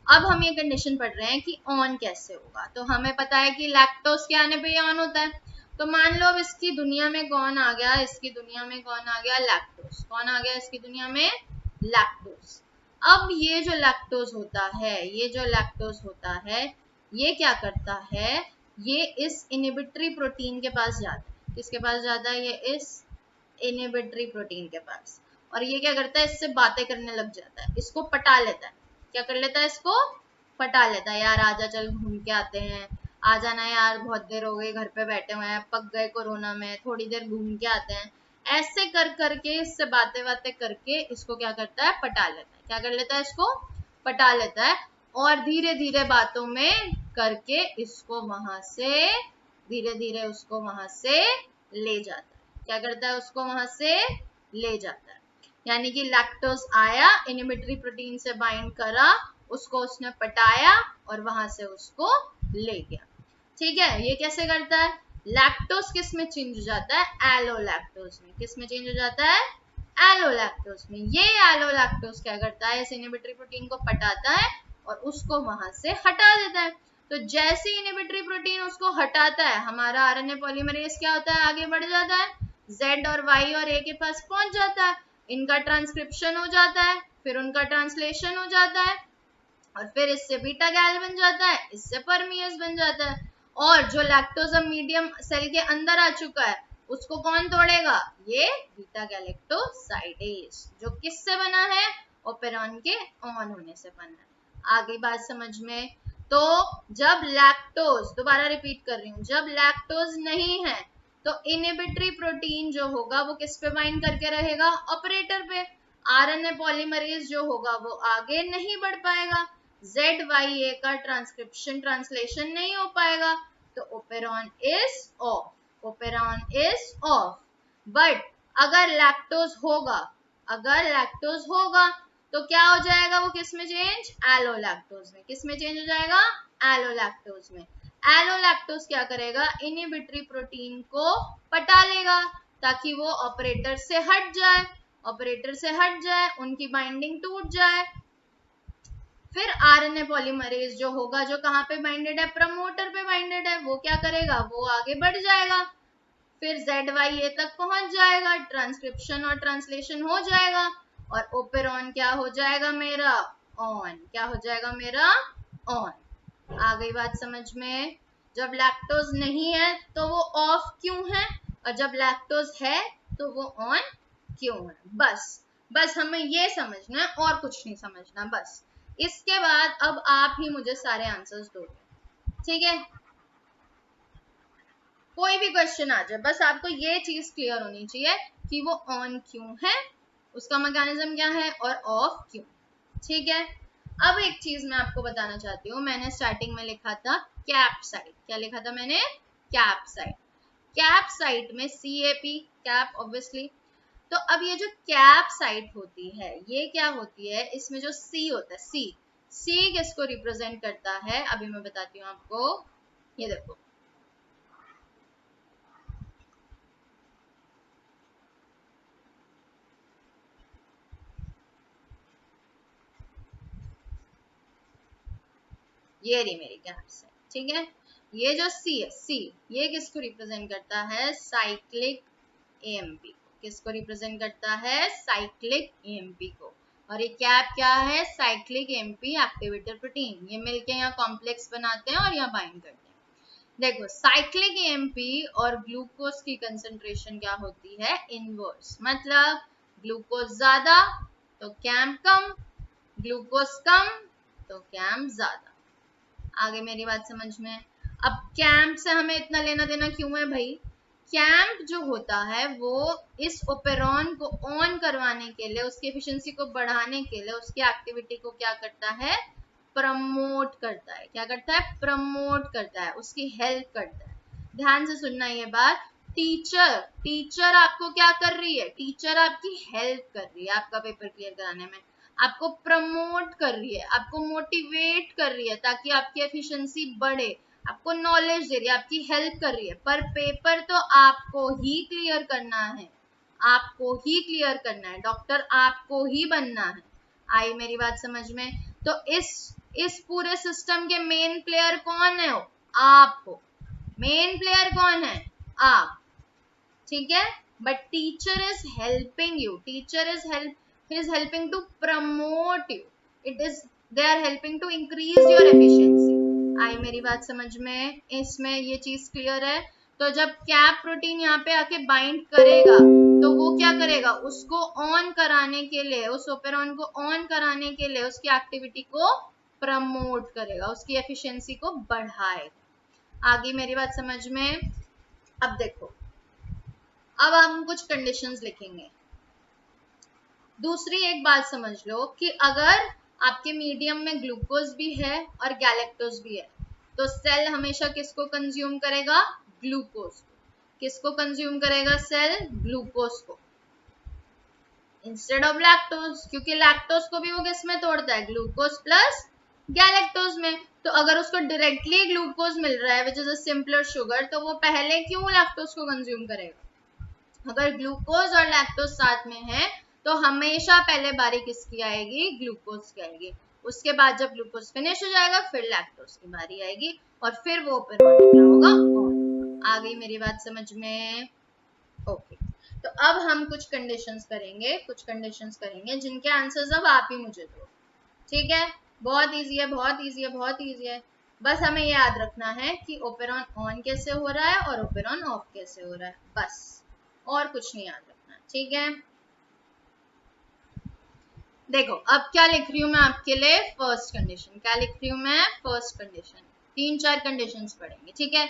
अब हम ये कंडीशन पढ़ रहे हैं कि ऑन कैसे होगा। तो हमें पता है कि लैक्टोज के आने पे ऑन होता है। तो मान लो अब इसकी दुनिया में कौन आ गया? इसकी दुनिया में कौन आ गया? लैक्टोज। कौन आ गया इसकी दुनिया में? लैक्टोज। अब ये जो लैक्टोज होता है, ये क्या करता है? ये इस इनहिबिटरी प्रोटीन के पास जाता है। किसके पास जाता है? ये इस इनहिबिटरी प्रोटीन के पास। और ये क्या करता है? इससे बातें करने लग जाता है, इसको पटा लेता है। क्या कर लेता है? इसको पटा लेता है। यार आजा, चल घूम के आते हैं, आ जाना यार, बहुत देर हो गई घर पे बैठे हुए हैं, पक गए कोरोना में, थोड़ी देर घूम के आते हैं। ऐसे कर करके, इससे बातें करके इसको क्या करता है? पटा लेता है। क्या कर लेता है? इसको पटा लेता है। और धीरे धीरे बातों में करके इसको वहां से, धीरे धीरे उसको वहां से ले जाता है। क्या करता है? उसको वहां से ले जाता है। यानी कि लैक्टोज आया, इनहिबिटरी प्रोटीन से बाइंड करा, उसको उसने पटाया और वहां से उसको ले गया। ठीक है, ये कैसे करता है? लैक्टोज किस में चेंज हो जाता है? एलोलैक्टोज में। किस में चेंज हो जाता है? एलोलैक्टोज में। ये एलोलैक्टोज क्या करता है? इस इनहिबिटरी प्रोटीन को पटाता है और उसको वहां से हटा देता है। तो जैसे इनहिबिटरी प्रोटीन उसको हटाता है, हमारा आरएनए पॉलीमरेज क्या होता है? आगे बढ़ जाता है, Z और Y और A के पास पहुंच जाता है, इनका ट्रांसक्रिप्शन हो जाता है, फिर उनका ट्रांसलेशन हो जाता है, और फिर इससे बीटा गैल बन जाता है, इससे परमियस बन जाता है। और जो लैक्टोज अब मीडियम सेल के अंदर आ चुका है, उसको कौन तोड़ेगा? ये बीटा गैलेक्टोसाइडेज, जो किससे बना है? ओपेरॉन के ऑन होने से बना है। आगे बात समझ में? तो जब लैक्टोज, दोबारा रिपीट कर रही हूं, जब लैक्टोज नहीं है तो इनहिबिटरी प्रोटीन जो होगा वो किस पे बाइंड करके रहेगा? ऑपरेटर पे। आरएनए पॉलीमरेज जो होगा वो आगे नहीं बढ़ पाएगा, ZYA का ट्रांसक्रिप्शन ट्रांसलेशन नहीं हो पाएगा, तो operon is of, operon is of. But अगर लैक्टोज होगा तो क्या हो जाएगा? वो किस में चेंज? एलोलैक्टोज में। किस में चेंज हो जाएगा? एलोलैक्टोज में। एलोलैक्टोज क्या करेगा? इनहिबिटरी प्रोटीन को पटा लेगा ताकि वो ऑपरेटर से हट जाए, उनकी बाइंडिंग टूट जाए। फिर आरएनए पॉलीमरेज जो होगा, जो कहाँ पे बाइंडेड है? प्रमोटर पे बाइंडेड है, वो क्या करेगा? वो आगे बढ़ जाएगा, फिर ZYA तक पहुंच जाएगा, ट्रांसक्रिप्शन और ट्रांसलेशन हो जाएगा, और ओपेरॉन क्या हो जाएगा मेरा? ऑन। क्या हो जाएगा मेरा? ऑन। आ गई बात समझ में? जब लैक्टोज नहीं है तो वो ऑफ क्यों है, और जब लैक्टोज है तो वो ऑन क्यों है? बस हमें ये समझना है और कुछ नहीं समझना। बस इसके बाद अब आप ही मुझे सारे आंसर्स दोगे, ठीक है? कोई भी क्वेश्चन आ जाए, बस आपको ये चीज क्लियर होनी चाहिए कि वो ऑन क्यों है, उसका मैकेनिज्म क्या है, और ऑफ क्यों, ठीक है? अब एक चीज मैं आपको बताना चाहती हूँ, मैंने स्टार्टिंग में लिखा था कैप साइट। क्या लिखा था मैंने? Cap site. कैप साइट में CAP, कैप ऑब्वियसली। तो अब ये जो कैप साइट होती है, ये क्या होती है? इसमें जो C होता है, C किसको रिप्रेजेंट करता है? अभी मैं बताती हूँ आपको। ये देखो, ये रही मेरी कैप साइट, ठीक है? ये जो C है, C ये किसको रिप्रेजेंट करता है? साइक्लिक AMP को। किसको रिप्रेजेंट करता है? साइक्लिक AMP को। और ये कैप क्या है? Cyclic AMP activator protein. ये मिलके यहाँ कॉम्प्लेक्स बनाते हैं और यहाँ बाइंड करते हैं। देखो, साइक्लिक AMP और ग्लूकोज की कंसंट्रेशन क्या होती है? इनवर्स। मतलब ग्लूकोज ज्यादा तो कैम्प कम, ग्लूकोज कम तो कैम्प ज्यादा। आगे मेरी बात समझ में? अब कैम्प से हमें इतना लेना देना क्यों है भाई? कैम्प जो होता है वो इस ओपेरॉन को ऑन करवाने के लिए, उसकी एफिशिएंसी को बढ़ाने के लिए, उसकी एक्टिविटी को क्या करता है? प्रमोट करता है। क्या करता है? प्रमोट करता है, उसकी हेल्प करता है। ध्यान से सुनना ये बात। टीचर आपको क्या कर रही है? टीचर आपकी हेल्प कर रही है आपका पेपर क्लियर कराने में, आपको प्रमोट कर रही है, आपको मोटिवेट कर रही है ताकि आपकी एफिशिएंसी बढ़े, आपको नॉलेज दे रही है, आपकी हेल्प कर रही है। पर पेपर तो आपको ही क्लियर करना है, आपको ही क्लियर करना है, डॉक्टर आपको ही बनना है। आई मेरी बात समझ में? तो इस पूरे सिस्टम के मेन प्लेयर कौन है? आप हो। मेन प्लेयर कौन है? आप, ठीक है। But teacher is helping you, teacher is helping to promote you, it is they are helping to increase your efficiency. I मेरी बात समझ में? इसमें ये चीज क्लियर है। तो जब कैप प्रोटीन यहाँ पे आके बाइंड करेगा तो वो क्या करेगा? उसको ऑन कराने के लिए, उस ओपेरॉन को ऑन कराने के लिए उसकी एक्टिविटी को प्रमोट करेगा, उसकी एफिशिएंसी को बढ़ाएगा। आगे मेरी बात समझ में? अब देखो, अब हम कुछ कंडीशंस लिखेंगे। दूसरी एक बात समझ लो कि अगर आपके मीडियम में ग्लूकोज भी है और गैलेक्टोज भी है तो सेल हमेशा किसको कंज्यूम करेगा? ग्लूकोज को। किसको कंज्यूम करेगा सेल? ग्लूकोज को, इंस्टेड ऑफ लैक्टोज, क्योंकि लैक्टोज को भी वो किस में तोड़ता है? ग्लूकोज प्लस गैलेक्टोज में। तो अगर उसको डायरेक्टली ग्लूकोज मिल रहा है which is a simpler sugar, तो वो पहले क्यों लैक्टोज को कंज्यूम करेगा? अगर ग्लूकोज और लैक्टोज साथ में है तो हमेशा पहले बारी किसकी आएगी? ग्लूकोज की आएगी। उसके बाद जब ग्लूकोज फिनिश हो जाएगा फिर लैक्टोज की बारी आएगी और फिर वो ओपेरॉन क्या होगा? ऑन। आ गई मेरी बात समझ में? ओके। तो अब हम कुछ कंडीशंस करेंगे जिनके आंसर्स अब आप ही मुझे दो, ठीक है। बहुत इजी है, बहुत इजी है, बहुत इजी है। बस हमें ये याद रखना है कि ओपेरॉन ऑन कैसे हो रहा है और ओपेरॉन ऑफ कैसे हो रहा है, बस, और कुछ नहीं याद रखना, ठीक है। देखो अब क्या लिख रही हूं मैं आपके लिए? First condition. क्या लिख रही हूं मैं? First condition. 3-4 कंडीशंस पढ़ेंगे, ठीक है।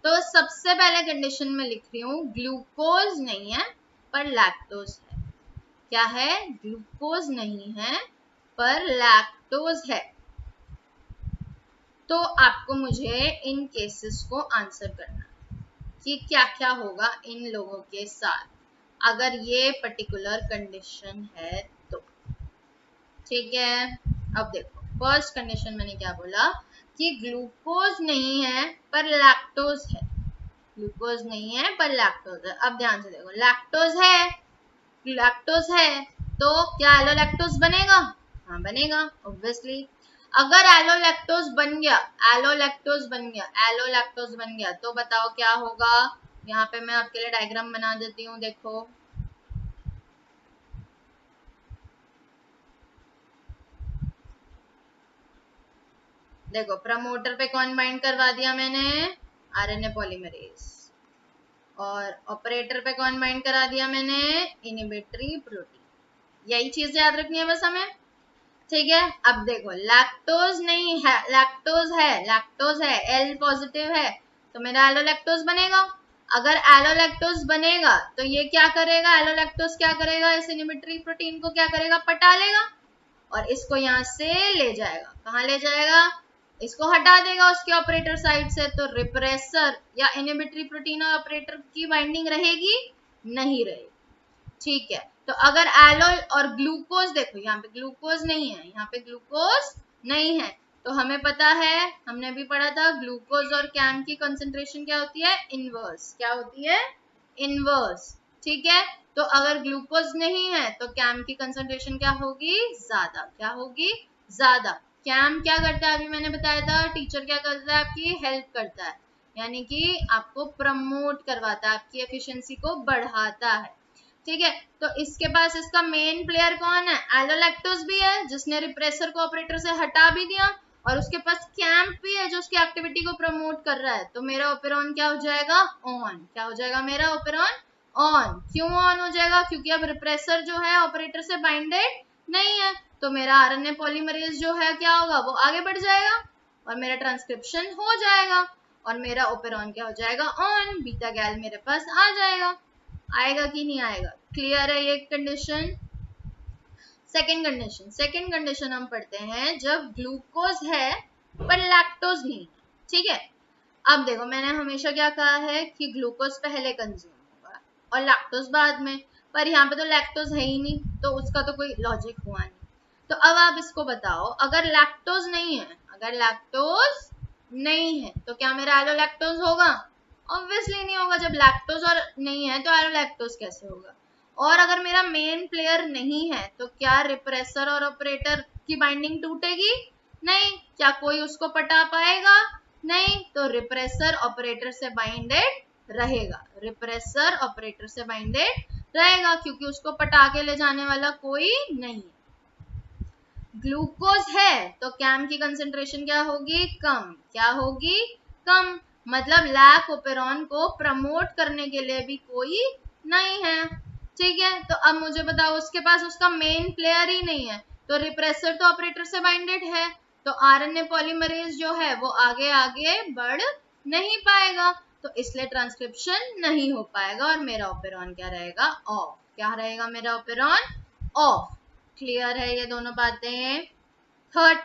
तो सबसे पहले कंडीशन में लिख रही हूँ ग्लूकोज नहीं है पर लैक्टोज है। क्या है? ग्लूकोज नहीं है पर लैक्टोज है। तो आपको मुझे इन केसेस को आंसर करना है कि क्या क्या होगा इन लोगों के साथ अगर ये पर्टिकुलर कंडीशन है तो, ठीक है। अब देखो फर्स्ट कंडीशन मैंने क्या बोला कि ग्लूकोज नहीं है पर लैक्टोज है। ग्लूकोज नहीं है पर लैक्टोज है। अब ध्यान से देखो, लैक्टोज है तो क्या एलोलैक्टोज बनेगा? हाँ बनेगा ऑब्वियसली। अगर एलोलैक्टोज बन गया तो बताओ क्या होगा? यहाँ पे मैं आपके लिए डायग्राम बना देती हूँ, देखो। देखो प्रमोटर पे कौन बाइंड करवा दिया मैंने? RNA polymerase. और ऑपरेटर पे कौन बाइंड करा दिया मैंने? Inhibitory protein. यही चीज याद रखनी है बस हमें, ठीक है। अब देखो लैक्टोज नहीं है, लैक्टोज है, एल पॉजिटिव है तो मेरा एलोलैक्टोज बनेगा। अगर एलोलैक्टोज बनेगा तो ये क्या करेगा? एलोलैक्टोज क्या करेगा? इस इनहिबिटरी प्रोटीन को क्या करेगा? पटा लेगा और इसको यहाँ से ले जाएगा। कहाँ ले जाएगा? इसको हटा देगा उसके ऑपरेटर साइड से। तो रिप्रेसर या इनहिबिटरी प्रोटीन और ऑपरेटर की बाइंडिंग रहेगी? नहीं रहेगी, ठीक है। तो अगर एलोल और ग्लूकोज, देखो यहाँ पे ग्लूकोज नहीं है, यहाँ पे ग्लूकोज नहीं है तो हमें पता है, हमने भी पढ़ा था, ग्लूकोज और कैम की कंसेंट्रेशन क्या होती है? इनवर्स। क्या होती है? इनवर्स, ठीक है। तो अगर ग्लूकोज नहीं है तो कैम की कंसेंट्रेशन क्या होगी? ज्यादा। क्या होगी? ज्यादा। कैम क्या करता है? अभी मैंने बताया था, टीचर क्या करता है? आपकी हेल्प करता है, यानी कि आपको प्रमोट करवाता है, आपकी एफिशिएंसी को बढ़ाता है, ठीक है। तो इसके पास इसका मेन प्लेयर कौन है? एलोलैक्टोज भी है जिसने रिप्रेसर को ऑपरेटर से हटा भी दिया और उसके पास कैम्प भी है जो उसकी एक्टिविटी को प्रमोट कर रहा है। तो मेरा ओपेरॉन क्या हो जाएगा? ऑन। क्या हो जाएगा मेरा ओपेरॉन? ऑन। क्यों ऑन हो जाएगा? क्योंकि अब रिप्रेसर जो है ऑपरेटर से बाइंडेड नहीं है तो मेरा आरएनए पॉलीमरेज जो है क्या होगा? वो आगे बढ़ जाएगा और मेरा ट्रांसक्रिप्शन हो जाएगा और मेरा ओपेरॉन क्या हो जाएगा? ऑन। बीटा गैल मेरे पास आ जाएगा। आएगा कि नहीं आएगा? क्लियर है ये कंडीशन? सेकंड कंडीशन हम पढ़ते हैं जब ग्लूकोज है पर लैक्टोज नहीं, ठीक है। अब देखो मैंने हमेशा क्या कहा है कि ग्लूकोज पहले कंज्यूम होगा और लैक्टोज बाद में, पर यहाँ पे तो लैक्टोज है ही नहीं तो उसका तो कोई लॉजिक हुआ नहीं। तो अब आप इसको बताओ, अगर लैक्टोज नहीं है तो क्या मेरा एलोलैक्टोज होगा? ऑब्वियसली नहीं होगा। जब लैक्टोज और नहीं है तो एलोलैक्टोज कैसे होगा? और अगर मेरा मेन प्लेयर नहीं है तो क्या रिप्रेसर और ऑपरेटर की बाइंडिंग टूटेगी? नहीं। क्या कोई उसको पटा पाएगा? नहीं। तो रिप्रेसर ऑपरेटर से बाइंडेड रहेगा, रिप्रेसर ऑपरेटर से बाइंडेड रहेगा, क्योंकि उसको पटा के ले जाने वाला कोई नहीं। ग्लूकोज है तो कैम की कंसेंट्रेशन क्या होगी? कम। क्या होगी? कम। मतलब लैक ओपेरॉन को प्रमोट करने के लिए भी कोई नहीं है। ठीक है, तो अब मुझे बताओ, उसके पास उसका मेन प्लेयर ही नहीं है, तो रिप्रेसर तो ऑपरेटर से बाइंडेड है, तो आरएनए पॉलीमरेज जो है वो आगे आगे बढ़ नहीं पाएगा, तो इसलिए ट्रांसक्रिप्शन नहीं हो पाएगा और मेरा ओपेरॉन क्या रहेगा? ऑफ। क्या रहेगा मेरा ओपेरॉन? ऑफ। क्लियर है ये दोनों बातें? थर्ड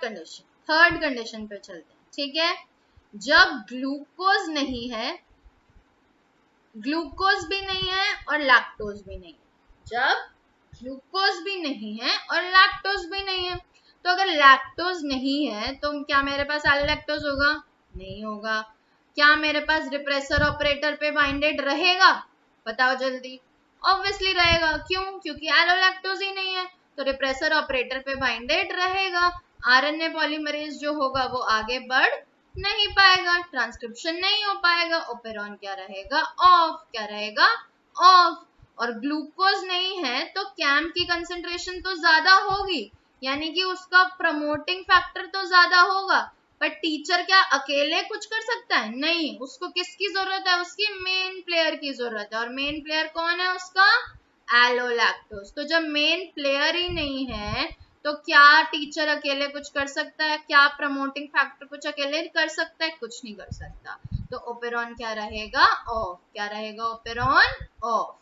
कंडीशन पे चलते हैं। ठीक है, जब ग्लूकोज नहीं है, ग्लूकोज भी नहीं है और लैक्टोज भी नहीं है, जब ग्लूकोज भी नहीं है और लैक्टोज भी नहीं है, तो अगर लैक्टोज नहीं है तो क्या मेरे पास एलोलैक्टोज होगा? नहीं होगा। क्या मेरे पास रिप्रेसर ऑपरेटर पे बाइंडेड रहेगा? बताओ जल्दी। ऑब्वियसली रहेगा। क्यों? क्योंकि एलोलैक्टोज ही नहीं है, तो रिप्रेसर ऑपरेटर पे बाइंडेड रहेगा। आरएनए पॉलीमरेज जो होगा वो आगे बढ़ नहीं पाएगा, ट्रांसक्रिप्शन नहीं हो पाएगा, ओपेरॉन क्या रहेगा? ऑफ। क्या रहेगा? ऑफ। और ग्लूकोज नहीं है तो कैम की कंसेंट्रेशन तो ज्यादा होगी, यानी कि उसका प्रमोटिंग फैक्टर तो ज्यादा होगा, पर टीचर क्या अकेले कुछ कर सकता है? नहीं। उसको किसकी जरूरत है? उसकी मेन प्लेयर की जरूरत है, और मेन प्लेयर कौन है उसका? एलोलैक्टोज। तो जब मेन प्लेयर ही नहीं है तो क्या टीचर अकेले कुछ कर सकता है? क्या प्रमोटिंग फैक्टर कुछ अकेले कर सकता है? कुछ नहीं कर सकता। तो ओपेरॉन क्या रहेगा? ऑफ। क्या रहेगा? Operon of.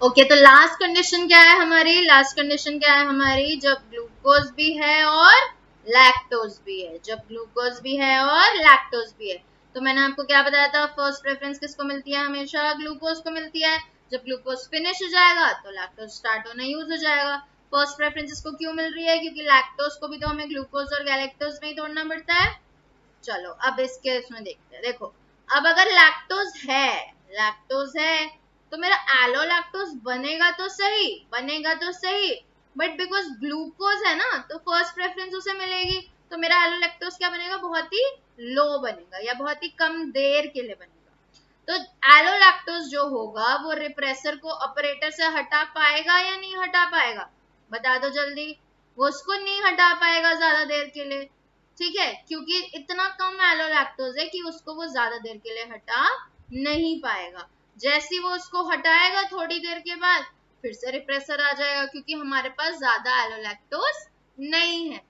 ओके, तो लास्ट कंडीशन क्या है हमारी? लास्ट कंडीशन क्या है हमारी? जब ग्लूकोज भी है और लैक्टोज भी है, जब ग्लूकोज भी है और लैक्टोज भी है। तो मैंने आपको क्या बताया था? फर्स्ट प्रेफरेंस किसको मिलती है? हमेशा ग्लूकोज को मिलती है। जब ग्लूकोज फिनिश हो जाएगा तो लैक्टोज स्टार्ट होना यूज हो जाएगा। फर्स्ट प्रेफरेंस इसको क्यों मिल रही है? क्योंकि लैक्टोज को भी तो हमें ग्लूकोज और गैलेक्टोज में ही तोड़ना पड़ता है। चलो अब इसके इसमें देखते हैं। देखो, अब अगर लैक्टोज है तो मेरा एलोलैक्टोज बनेगा तो सही, बट बिकॉज ग्लूकोज है ना, तो फर्स्ट प्रेफरेंस उसे मिलेगी, तो मेरा एलोलैक्टोज क्या बनेगा? बहुत ही लो बनेगा, या बहुत ही कम देर के लिए बनेगा। तो एलोलैक्टोज जो होगा वो रिप्रेसर को ऑपरेटर से हटा पाएगा या नहीं हटा पाएगा? बता दो जल्दी। वो उसको नहीं हटा पाएगा ज्यादा देर के लिए, ठीक है, क्योंकि इतना कम एलोलैक्टोज है कि उसको वो ज्यादा देर के लिए हटा नहीं पाएगा। जैसे ही वो उसको हटाएगा थोड़ी देर के बाद फिर से रिप्रेसर आ जाएगा, क्योंकि हमारे पास ज्यादा एलोलैक्टोज नहीं है।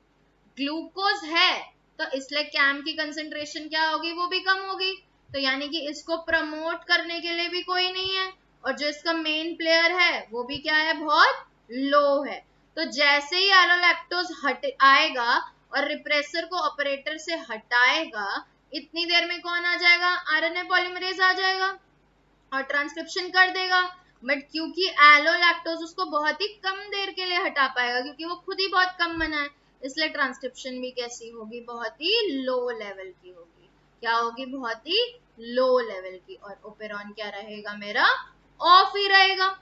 ग्लूकोज है तो इसलिए कैम की कंसेंट्रेशन क्या होगी? वो भी कम होगी, तो यानी कि इसको प्रमोट करने के लिए भी कोई नहीं है, और जो इसका मेन प्लेयर है वो भी क्या है? बहुत लो है। तो जैसे ही एलोलैक्टोज हट आएगा और रिप्रेसर को ऑपरेटर से हटाएगा, इतनी देर में कौन आ जाएगा? आरएनए पॉलीमरेज आ जाएगा और ट्रांसक्रिप्शन कर देगा। बट क्योंकि एलोलैक्टोज उसको बहुत ही कम देर के लिए हटा पाएगा, क्योंकि वो खुद ही बहुत कम बना है, इसलिए ट्रांसक्रिप्शन भी कैसी होगी? बहुत ही लो लेवल की होगी। क्या होगी? बहुत ही लो लेवल की। और ओपेरॉन क्या रहेगा मेरा? ऑफ ही रहेगा।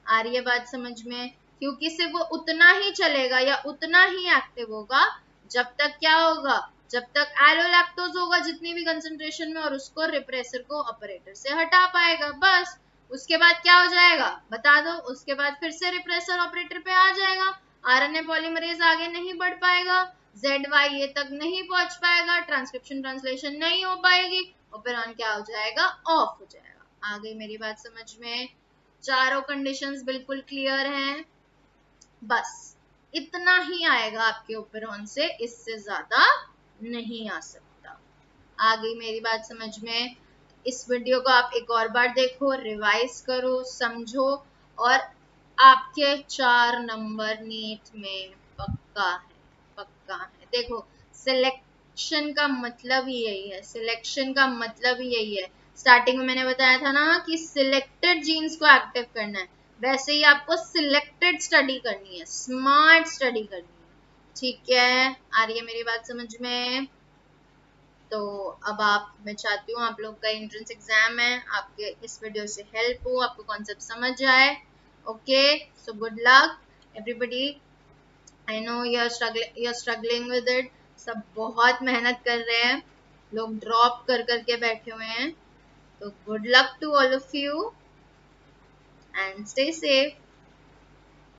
आ रही है बात समझ में? क्योंकि सिर्फ वो उतना ही चलेगा या उतना ही एक्टिव होगा जब तक क्या होगा? जब तक एलोलैक्टोज होगा जितनी भी कंसेंट्रेशन में, और उसको रिप्रेसर को ऑपरेटर से हटा पाएगा, बस। उसके बाद क्या हो जाएगा? बता दो। उसके बाद फिर से रिप्रेसर ऑपरेटर पे आ जाएगा, आरएनए पॉलीमरेज आगे नहीं बढ़ पाएगा, ZY ये तक नहीं पहुंच पाएगा, ट्रांसक्रिप्शन ट्रांसलेशन नहीं हो पाएगी, ओपेरॉन क्या हो जाएगा? ऑफ हो जाएगा। आ गई मेरी बात समझ में? चारों कंडीशंस बिल्कुल क्लियर हैं। बस इतना ही आएगा आपके ओपेरॉन से, इससे ज्यादा नहीं आ सकता। आ गई मेरी बात समझ में? इस वीडियो को आप एक और बार देखो, रिवाइज करो, समझो, और आपके 4 नंबर नीट में पक्का है। देखो, सिलेक्शन का मतलब ही यही है, सिलेक्शन का मतलब ही यही है। स्टार्टिंग में मैंने बताया था ना कि सिलेक्टेड जीन्स को एक्टिव करना है, वैसे ही आपको सिलेक्टेड स्टडी करनी है, स्मार्ट स्टडी करनी है। ठीक है, आ रही है मेरी बात समझ में? तो अब मैं चाहती हूँ आप लोग का एंट्रेंस एग्जाम है, आपके इस वीडियो से हेल्प हो, आपको कॉन्सेप्ट समझ आए, okay, so good luck everybody. I know you are struggling with it. सब बहुत मेहनत कर रहे हैं, लोग ड्रॉप कर करके बैठे हुए हैं। तो good luck to all of you and stay safe.